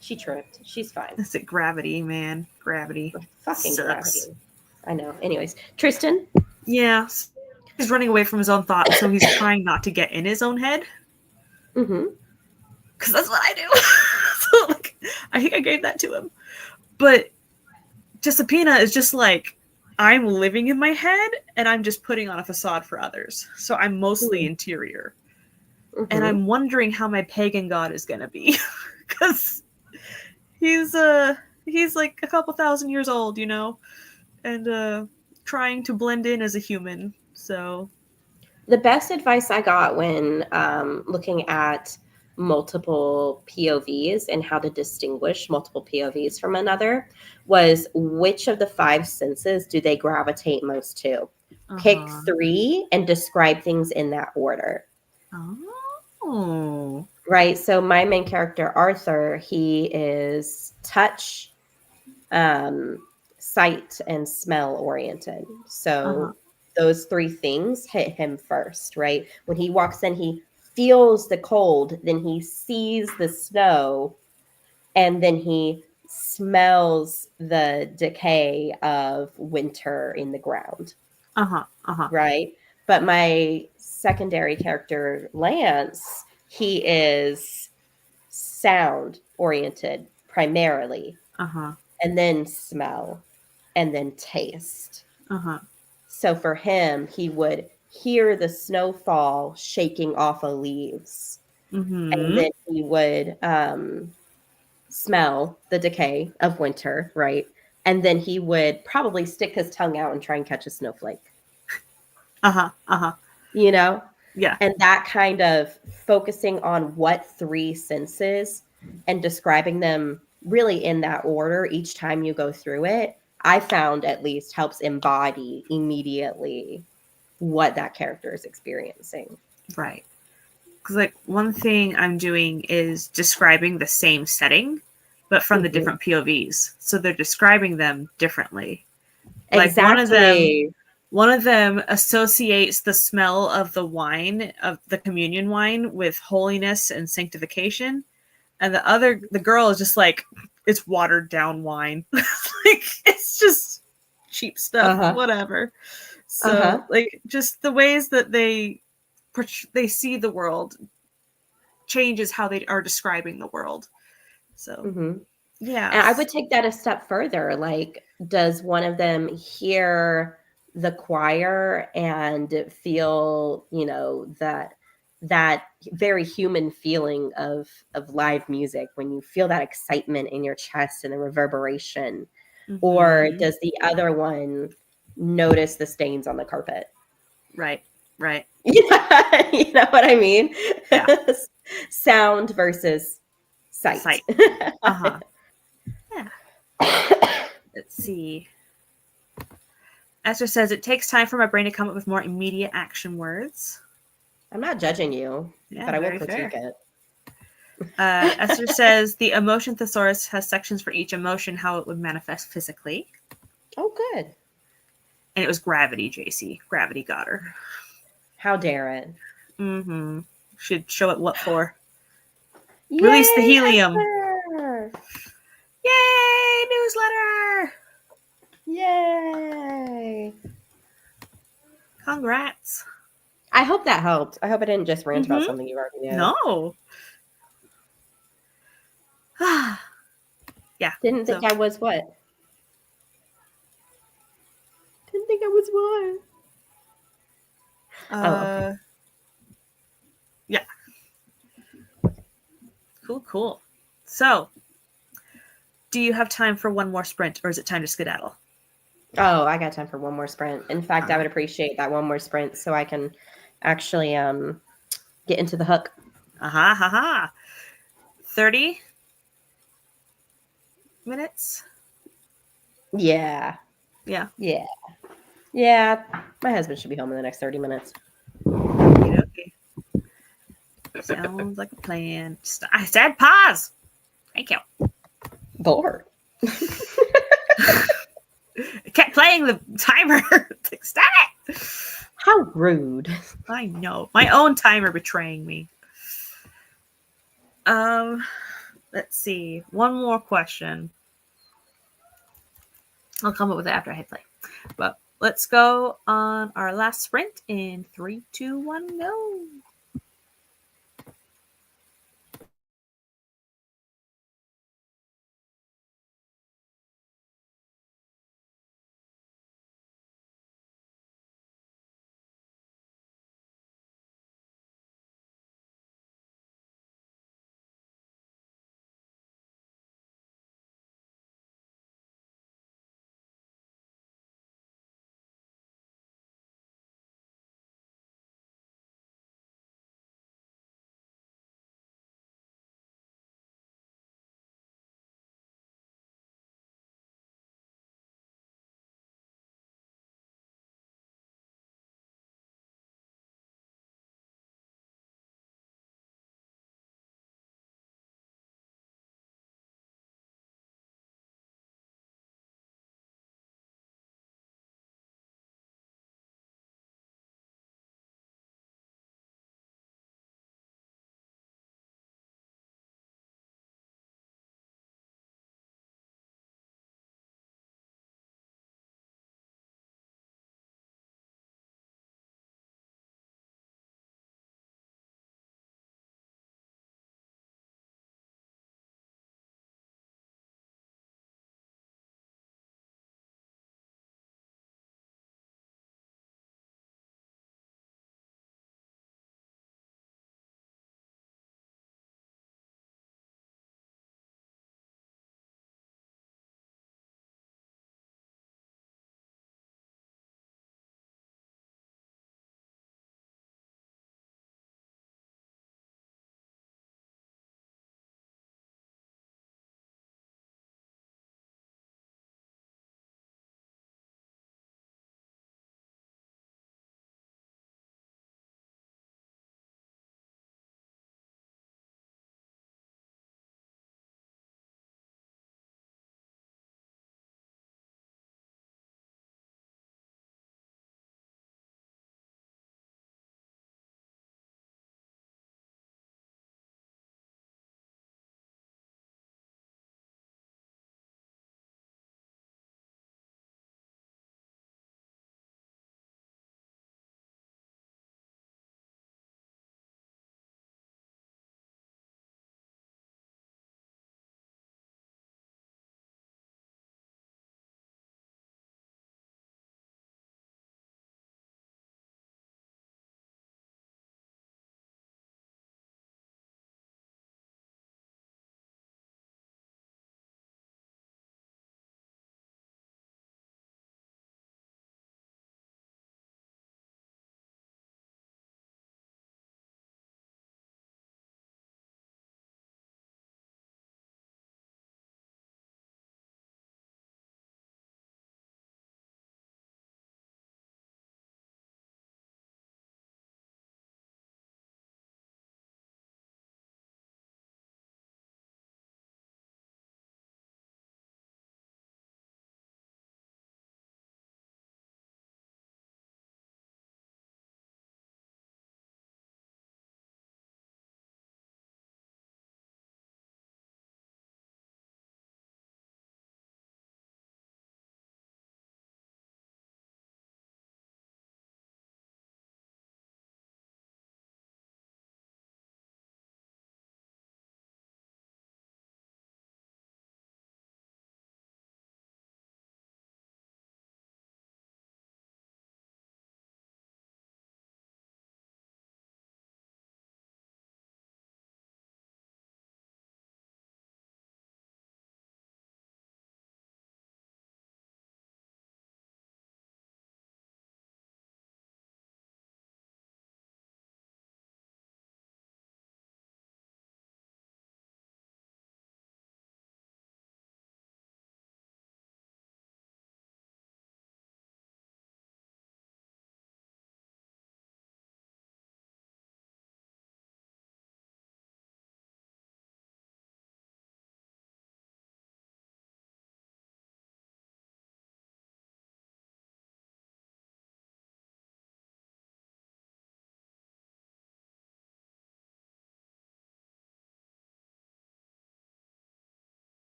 She tripped. She's fine. That's it. Gravity, man. Gravity. Fucking sucks. gravity. I know. Anyways, Tristan? Yeah. He's running away from his own thoughts, so he's trying not to get in his own head. Mm-hmm. Because that's what I do. So, like, I think I gave that to him. But Jessapina is just like, I'm living in my head, and I'm just putting on a facade for others. So I'm mostly interior. Mm-hmm. And I'm wondering how my pagan god is going to be. Because he's like a couple thousand years old, you know? And trying to blend in as a human. So the best advice I got when looking at multiple POVs and how to distinguish multiple POVs from another was, which of the 5 senses do they gravitate most to? Pick 3 and describe things in that order. Oh. Right. So my main character, Arthur, he is touch, sight, and smell oriented. So those 3 things hit him first, right? When he walks in, he feels the cold, then he sees the snow, and then he smells the decay of winter in the ground. Right? But my secondary character, Lance, he is sound oriented primarily, and then smell, and then taste. So for him, he would hear the snowfall shaking off of leaves, and then he would smell the decay of winter, right? And then he would probably stick his tongue out and try and catch a snowflake. You know? Yeah. And that kind of focusing on what 3 senses and describing them really in that order each time you go through it, I found at least helps embody immediately what that character is experiencing. Right. Because, like, one thing I'm doing is describing the same setting, but from the different POVs. So they're describing them differently. Like, exactly. One of them associates the smell of the wine, of the communion wine, with holiness and sanctification. And the girl is just like, it's watered down wine. Like, it's just cheap stuff, whatever. So, like, just the ways that they see the world changes how they are describing the world. So, yeah. And I would take that a step further. Like, does one of them hear the choir and feel, that very human feeling of live music when you feel that excitement in your chest and the reverberation? Or Mhm. does the other one notice the stains on the carpet? Right. Right. Yeah, you know what I mean? Yeah. Sound versus sight. Sight. Uh-huh. Yeah. Let's see. Esther says it takes time for my brain to come up with more immediate action words. I'm not judging you, Yeah, but I will very critique fair. it. Esther says the emotion thesaurus has sections for each emotion, how it would manifest physically. Oh, good. And it was gravity, JC. Gravity got her. How dare it? Mm-hmm. Should show it what for. Release the Yay, helium. Esther! Yay, newsletter. Yay! Congrats. I hope that helped. I hope I didn't just rant about Mm-hmm. something you already knew. No. Yeah. Didn't think So I was what? Didn't think I was what? Oh, okay. Yeah. Cool. So, do you have time for one more sprint, or is it time to skedaddle? Oh, I got time for one more sprint. In fact, I would Alright. appreciate that one more sprint so I can actually get into the hook. Aha, ha, ha. 30 minutes? Yeah. Yeah. Yeah. Yeah. My husband should be home in the next 30 minutes. Okay. Sounds like a plan. I said pause. Thank you. Lord. I kept playing the timer. Like, stop it. How rude. I know. My own timer betraying me. Let's see. One more question. I'll come up with it after I hit play. But let's go on our last sprint in 3, 2, 1, go.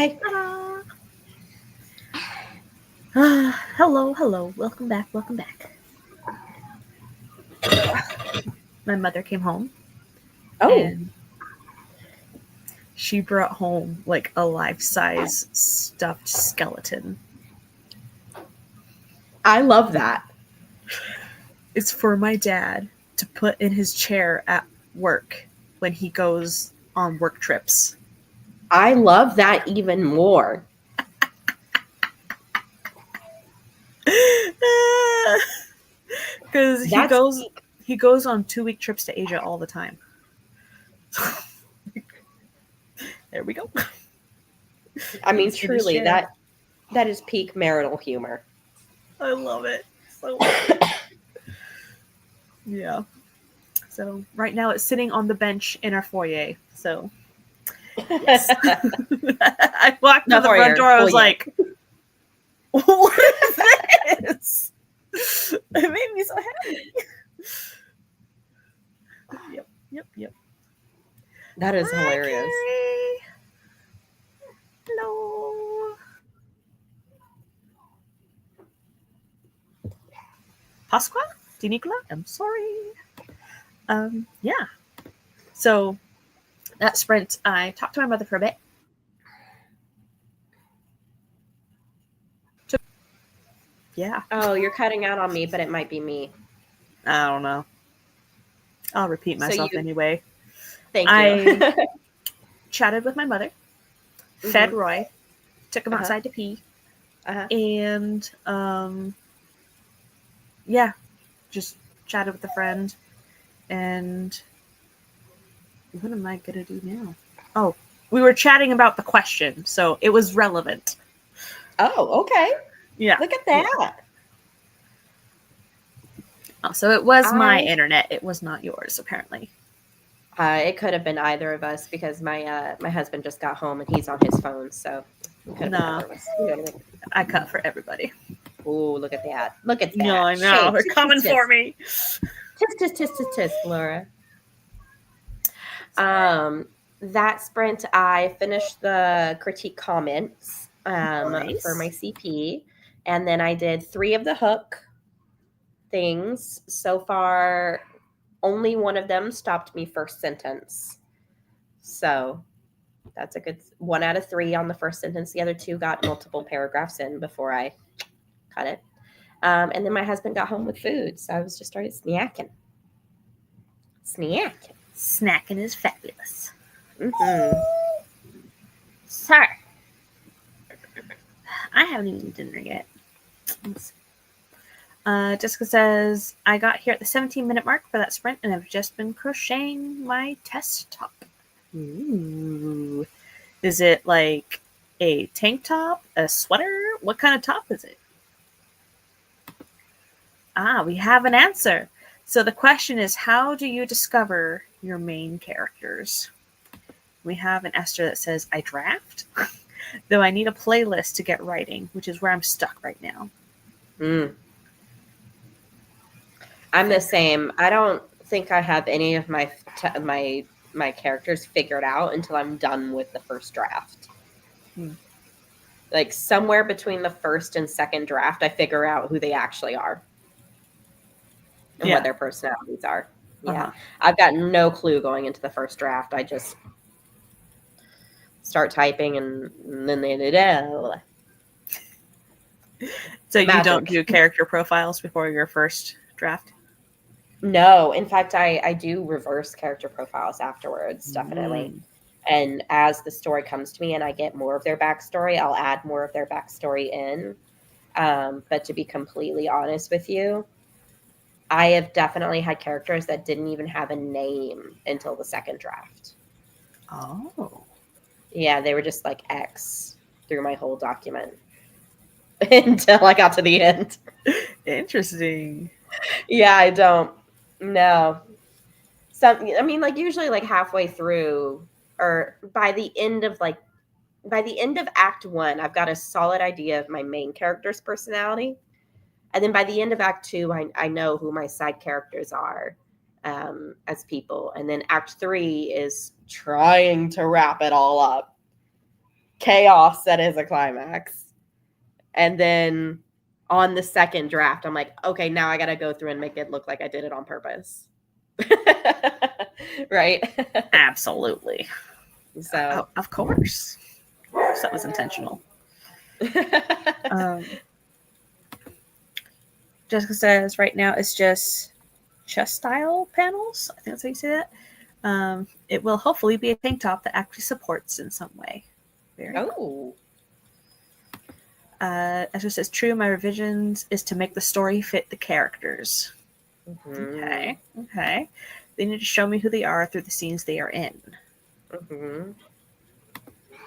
Hi. Hello. Welcome back. My mother came home Oh, and she brought home like a life-size stuffed skeleton. I love that. It's for my dad to put in his chair at work when he goes on work trips. I love that even more. Because That's he goes on 2-week trips to Asia all the time. There we go. I mean, It's in his truly, chair. that is peak marital humor. I love it so much. Yeah. So right now it's sitting on the bench in our foyer. So yes. I walked to The the front door. I was foyer. like, "What is this?" It made me so happy. Yep. That is Hi, hilarious. Carrie. Hello. Pasqua? Dinicola? I'm sorry. Yeah. So that sprint, I talked to my mother for a bit. Yeah. Oh, you're cutting out on me, but it might be me. I don't know. I'll repeat myself anyway. Thank you. I chatted with my mother, fed Mhm. Roy, took him outside to pee, and yeah, just chatted with a friend. And what am I gonna do now? Oh, we were chatting about the question, so it was relevant. Oh, okay. Yeah. Look at that. Yeah. Oh, so it was my internet. It was not yours, apparently. It could have been either of us because my husband just got home and he's on his phone, so it could have been either of us. You know what I mean? I cut for everybody. Oh, look at that! Look at that! No, I know. Shade. They're coming for me. Tisk, Laura. That sprint, I finished the critique comments Nice. for my CP, and then I did 3 of the hook things. So far, only one of them stopped me first sentence. So that's a good 1 out of 3 on the first sentence. The other 2 got multiple paragraphs in before I cut it. And then my husband got home with food, so I was just started snacking. Snacking is fabulous. Mm-hmm. Sorry. I haven't eaten dinner yet. Jessica says, I got here at the 17-minute mark for that sprint and I've just been crocheting my test top. Ooh. Is it like a tank top? A sweater? What kind of top is it? We have an answer. So the question is, how do you discover your main characters? We have an Esther that says, I draft, though I need a playlist to get writing, which is where I'm stuck right now. I'm the same. I don't think I have any of my characters figured out until I'm done with the first draft. Like somewhere between the first and second draft, I figure out who they actually are and what their personalities are. Yeah. I've got no clue going into the first draft. I just start typing and then they So you don't do character profiles before your first draft? No. In fact, I do reverse character profiles afterwards, definitely. And as the story comes to me and I get more of their backstory, I'll add more of their backstory in. But to be completely honest with you, I have definitely had characters that didn't even have a name until the second draft. Oh. Yeah, they were just like X through my whole document until I got to the end. Interesting. Yeah, I don't know. I mean, like usually like halfway through or by the end of Act 1, I've got a solid idea of my main character's personality. And then by the end of Act 2, I know who my side characters are as people. And then Act 3 is trying to wrap it all up. chaos that is a climax. And then on the second draft, I'm like, okay, now I got to go through and make it look like I did it on purpose. Right? Absolutely. So, of course. Of course that was intentional. Jessica says right now it's just chest style panels. I think that's how you say that. It will hopefully be a tank top that actually supports in some way. Very cool. Esther says, true, my revisions is to make the story fit the characters. Okay. They need to show me who they are through the scenes they are in.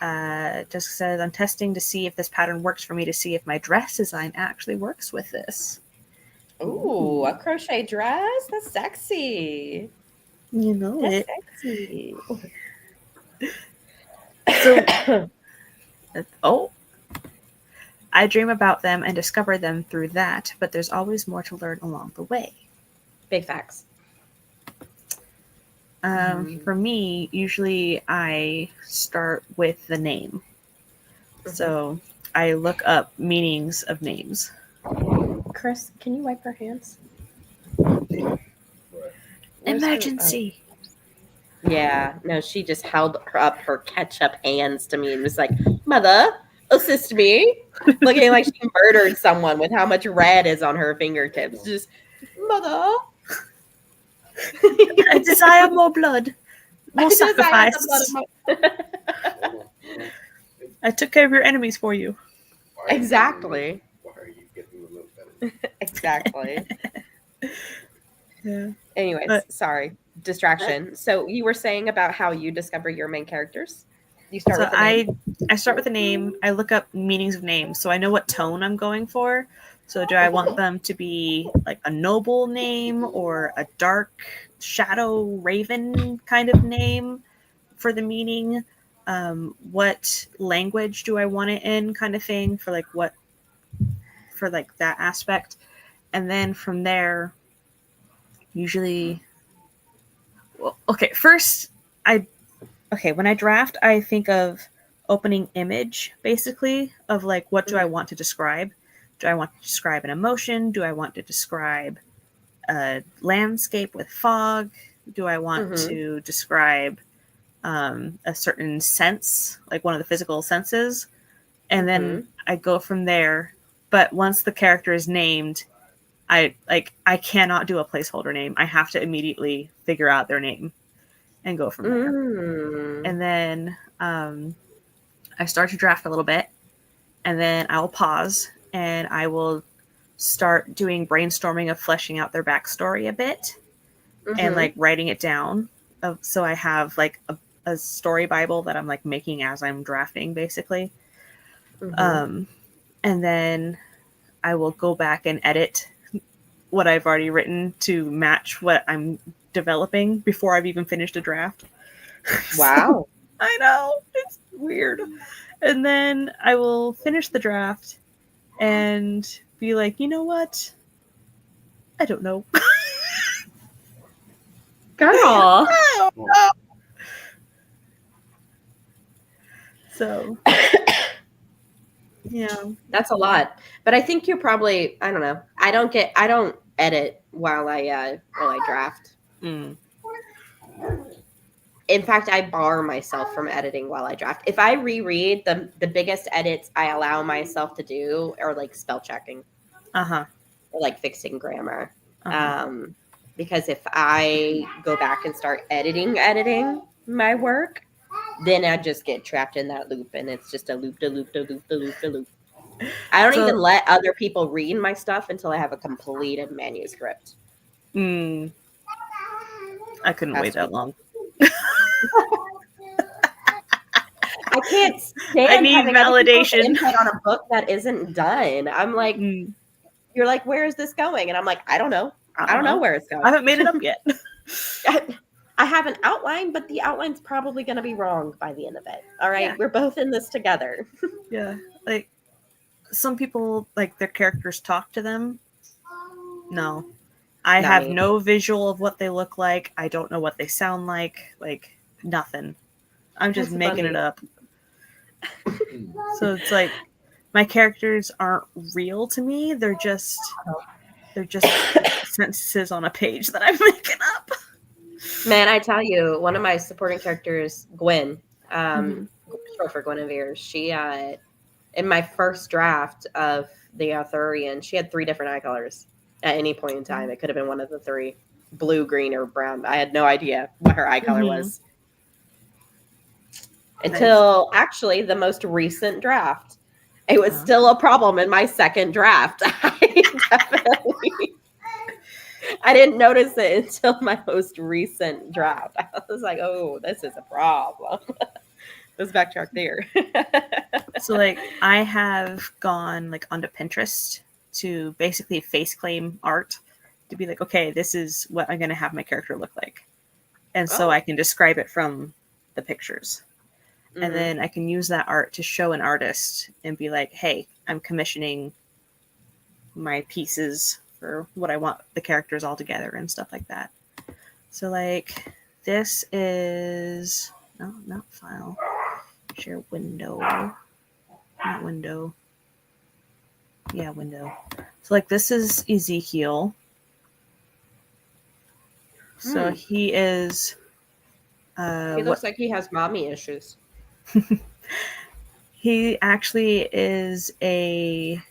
Jessica says, I'm testing to see if this pattern works for me, to see if my dress design actually works with this. Ooh, a crochet dress? That's sexy. You know That's it. sexy. So, I dream about them and discover them through that, but there's always more to learn along the way. Big facts. For me, usually I start with the name. So I look up meanings of names. Chris, can you wipe her hands? Emergency. Yeah, no, she just held up her ketchup hands to me and was like, Mother, assist me. Looking like she murdered someone with how much red is on her fingertips. Just, Mother. I desire more blood. More sacrifice. I took care of your enemies for you. Exactly. Why are you getting the milk better? Exactly. Yeah. Anyways, sorry. Distraction. So you were saying about how you discover your main characters? You start with the name? I start with the name. I look up meanings of names, so I know what tone I'm going for. So do I want them to be like a noble name or a dark shadow raven kind of name for the meaning? What language do I want it in, kind of thing, for that aspect? And then from there, usually, first when I draft, I think of opening image, basically, of like, what do I want to describe? Do I want to describe an emotion? Do I want to describe a landscape with fog? Do I want to describe a certain sense, like one of the physical senses? And then I go from there. But once the character is named, I cannot do a placeholder name. I have to immediately figure out their name and go from there. And then I start to draft a little bit, and then I will pause and I will start doing brainstorming of fleshing out their backstory a bit and like writing it down. So I have like a story Bible that I'm like making as I'm drafting, basically. And then I will go back and edit what I've already written to match what I'm developing before I've even finished a draft. Wow. I know, it's weird. And then I will finish the draft and be like, you know what? I don't know. Girl. So, yeah. That's a lot. But I think you're probably, I don't know. I don't edit while I draft. In fact, I bar myself from editing while I draft. If I reread, the biggest edits I allow myself to do are like spell checking. Or like fixing grammar. Because if I go back and start editing my work, then I just get trapped in that loop, and it's just a loop. I don't even let other people read my stuff until I have a completed manuscript. I couldn't wait that long. I can't stand I need validation input on a book that isn't done. I'm like, you're like, where is this going? And I'm like, I don't know. I don't know where it's going. I haven't made it up yet. I have an outline, but the outline's probably going to be wrong by the end of it. All right. Yeah. We're both in this together. Yeah. Like some people, like their characters talk to them. No. I have no visual of what they look like. I don't know what they sound like. Like nothing. I'm just making it up. So it's like my characters aren't real to me. They're just sentences on a page that I'm making up. Man, I tell you, one of my supporting characters, Gwen, Mhm. short for Guinevere, she, in my first draft of the Arthurian, she had 3 different eye colors at any point in time. It could have been one of the 3, blue, green, or brown. I had no idea what her eye color was. Until actually the most recent draft. It was still a problem in my second draft. I didn't notice it until my most recent draft. I was like, oh, this is a problem. Let's backtrack there. So like I have gone like onto Pinterest to basically face claim art to be like, okay, this is what I'm gonna have my character look like. And so I can describe it from the pictures. Mhm. And then I can use that art to show an artist and be like, hey, I'm commissioning my pieces for what I want the characters all together and stuff like that. So like this is no, not file. Share window. Not window. Yeah, window. So like this is Ezekiel. So he is he looks like he has mommy issues. He actually is a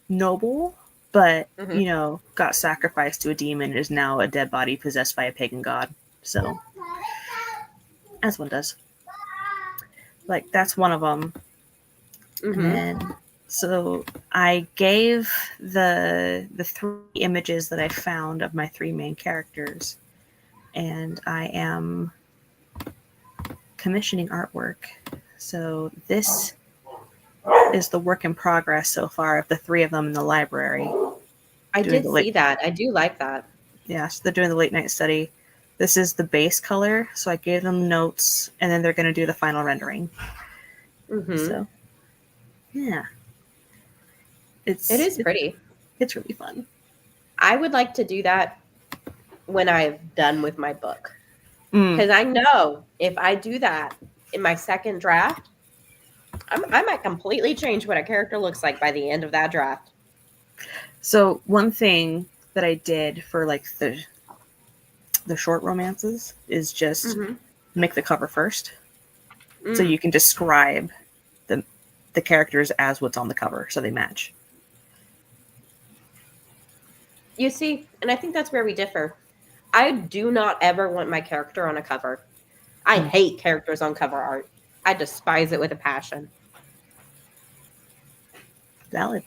noble, but Mhm. you know, got sacrificed to a demon and is now a dead body possessed by a pagan god. So, as one does. Like that's one of them. Mhm. And then, so I gave the 3 images that I found of my 3 main characters, and I am commissioning artwork. So this is the work in progress so far of the 3 of them in the library. I doing did the see late- that. I do like that. Yeah, so they're doing the late night study. This is the base color, so I gave them notes, and then they're going to do the final rendering. Mhm. So, yeah, It is pretty. It's really fun. I would like to do that when I'm done with my book. Mm. Because I know if I do that in my second draft, I might completely change what a character looks like by the end of that draft. So one thing that I did for like the short romances is just make the cover first, so you can describe the characters as what's on the cover, so they match. You see, and I think that's where we differ. I do not ever want my character on a cover. I hate characters on cover art. I despise it with a passion. Valid.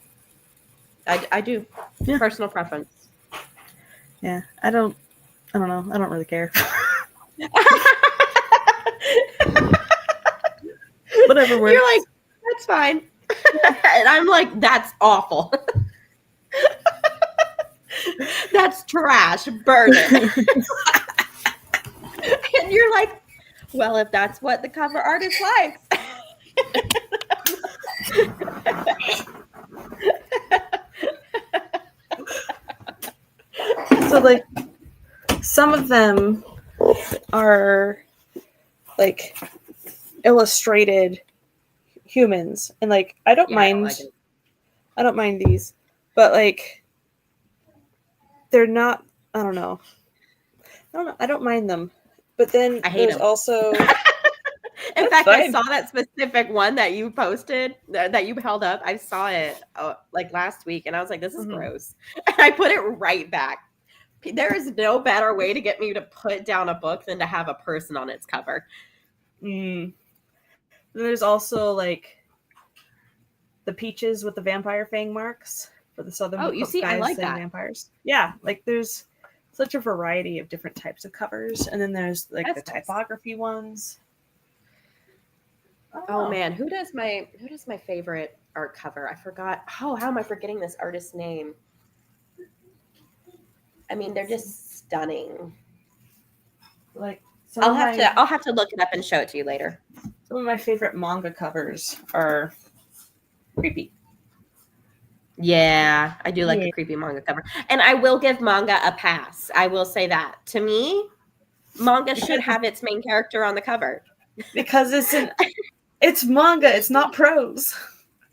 I do. Yeah. Personal preference. Yeah, I don't know. I don't really care. Whatever works. You're like, that's fine. And I'm like, that's awful. That's trash. Burn it. And you're like, well, if that's what the cover artist likes. So like some of them are like illustrated humans, and like I don't mind these, but like they're not, I don't know, I don't mind them, but then I hate there's them. also in fact, fine. I saw that specific one that you posted, that you held up. I saw it like last week, and I was like, this is gross. And I put it right back. There is no better way to get me to put down a book than to have a person on its cover. There's also like the peaches with the vampire fang marks for the southern. Oh, you see, I like that. Vampires. Yeah, like there's such a variety of different types of covers, and then there's like the typography ones. Oh man, who does my favorite art cover? I forgot. Oh, how am I forgetting this artist's name? I mean, they're just stunning. Like I'll have to look it up and show it to you later. Some of my favorite manga covers are creepy. Yeah, I do like a creepy manga cover. And I will give manga a pass. I will say that. To me, manga should have its main character on the cover. Because it's It's manga. It's not prose.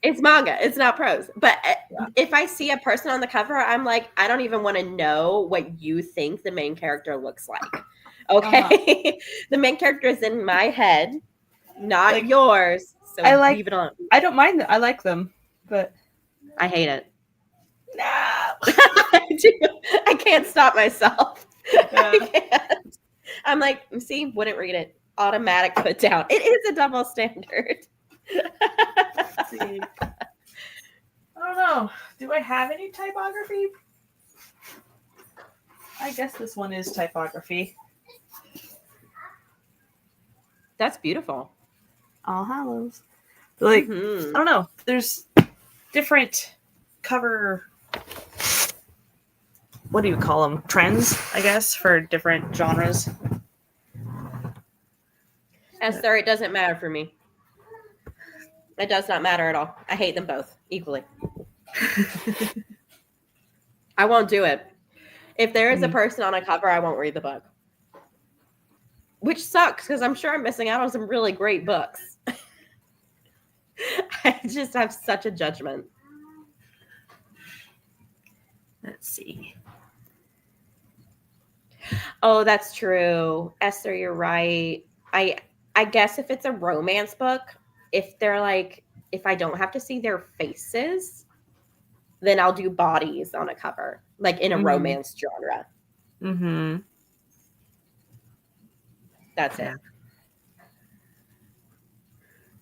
It's manga. It's not prose. But Yeah. if I see a person on the cover, I'm like, I don't even want to know what you think the main character looks like. Okay. The main character is in my head, not Like, yours. So I like- leave it alone. I don't mind them. I like them, but I hate it. no. I do. I can't stop myself. Yeah. I can't. I'm like, see, wouldn't read it. Automatic put down. It is a double standard. Let's see. I don't know. Do I have any typography? I guess this one is typography. That's beautiful. All Hallows. Like, Mhm. I don't know. There's different cover. What do you call them? Trends, I guess, for different genres. Esther, it doesn't matter for me. It does not matter at all. I hate them both equally. I won't do it. If there is a person on a cover, I won't read the book. Which sucks because I'm sure I'm missing out on some really great books. I just have such a judgment. Let's see. Oh, that's true. Esther, you're right. I guess if it's a romance book, if they're like, if I don't have to see their faces, then I'll do bodies on a cover, like in a Mhm. romance genre. Mm-hmm. That's Yeah. it.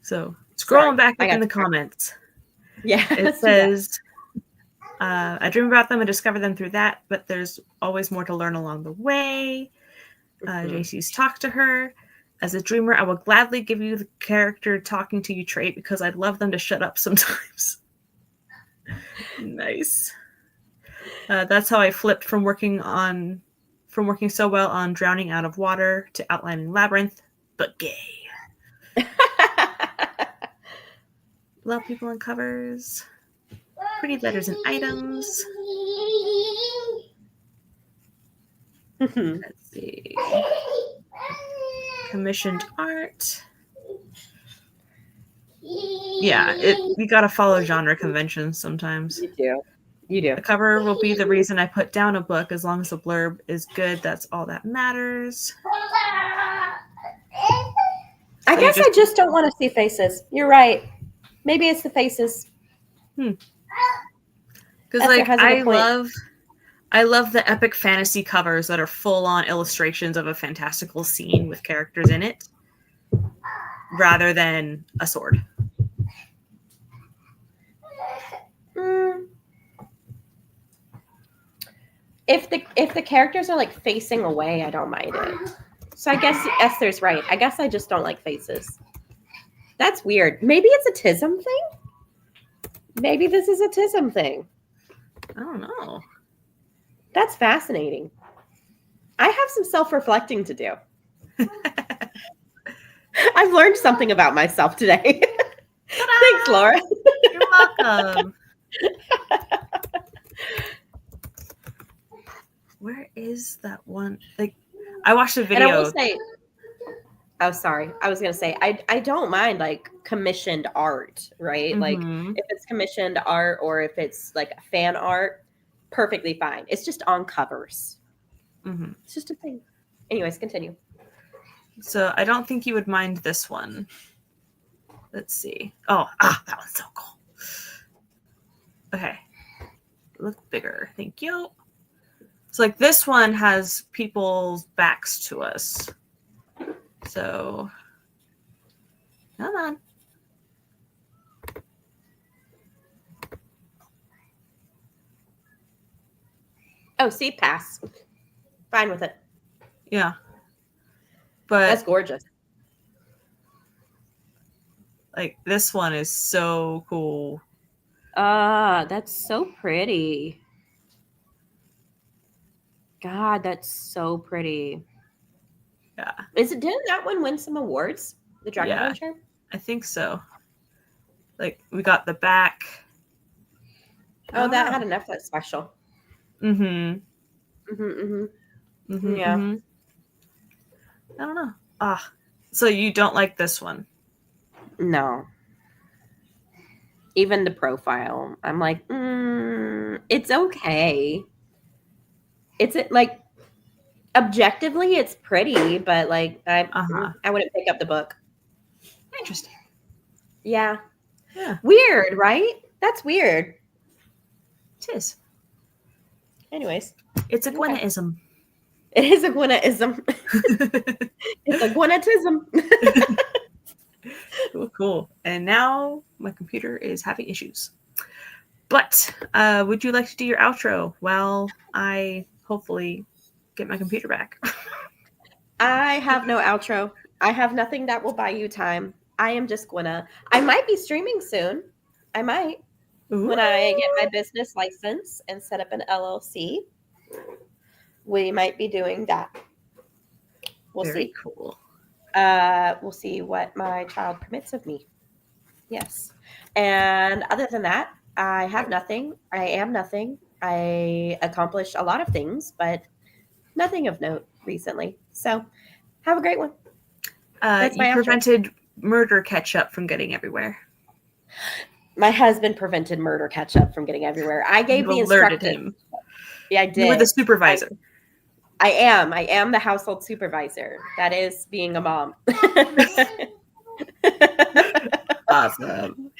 So scrolling Sorry, back I up got in the distracted. comments, Yeah. it let's do that. says, I dream about them and discover them through that, but there's always more to learn along the way. Mhm. JC's talked to her. As a dreamer, I will gladly give you the character talking to you trait because I'd love them to shut up sometimes. Nice. That's how I flipped from working so well on Drowning Out of Water to Outlining Labyrinth, but gay. Love people on covers. Pretty letters and items. Mhm. Let's see. Commissioned art. Yeah, you gotta follow genre conventions sometimes. You do. You do. The cover will be the reason I put down a book. As long as the blurb is good, that's all that matters. I So you guess just- I just don't want to see faces. You're right. Maybe it's the faces. Because Esther like has a good point. I love the epic fantasy covers that are full on illustrations of a fantastical scene with characters in it, rather than a sword. Mm. If the characters are like facing away, I don't mind it. So I guess Esther's right. I guess I just don't like faces. That's weird. Maybe it's a TISM thing. Maybe this is a TISM thing. I don't know. That's fascinating. I have some self-reflecting to do. I've learned something about myself today. Thanks, Laura. You're welcome. Where is that one? Like, I watched a And I will video. say, oh, sorry. I was going to say, I don't mind like commissioned art, right? Like Mhm. if it's commissioned art or if it's like fan art, perfectly fine. It's just on covers. Mhm. It's just a thing. Anyways, continue. So I don't think you would mind this one. Let's see. Oh, that one's so cool. Okay. Look bigger. Thank you. So like this one has people's backs to us. So come on. Oh, see, pass. Fine with it. Yeah. But That's gorgeous. like this one is so cool. That's so pretty. God, that's so pretty. Yeah, Didn't that one win some awards? The Dragon Yeah. Adventure? I think so. Like we got the back. Oh, that had a Netflix special. Mm-hmm. Mm-hmm. Yeah. I don't know. So you don't like this one? No. Even the profile, I'm like, it's okay. It's like objectively, it's pretty, but like Uh-huh. I wouldn't pick up the book. Interesting. Yeah. Yeah, Weird, right? That's weird. it is. Anyways, It's a Okay. Gwennaism. it is a Gwennaism. It's a Gwennatism. Cool. And now my computer is having issues. But would you like to do your outro while I hopefully get my computer back? I have no outro. I have nothing that will buy you time. I am just Gwenna. I might be streaming soon. I might. When I get my business license and set up an LLC, we might be doing that. We'll Very see. cool. We'll see what my child permits of me. Yes. And other than that, I have nothing. I am nothing. I accomplished a lot of things, but nothing of note recently. So have a great one. That's my You outro. prevented murder ketchup from getting everywhere. My husband prevented murder ketchup from getting everywhere. I gave You the alerted instructions. him. Yeah, I You were did. the supervisor. I am. I am the household supervisor. That is being a mom. Awesome.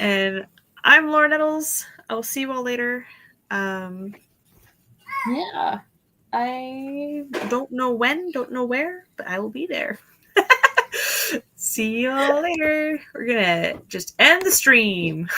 And I'm Laura Nettles. I will see you all later. Yeah. I don't know when, don't know where, but I will be there. See you all later. We're gonna just end the stream.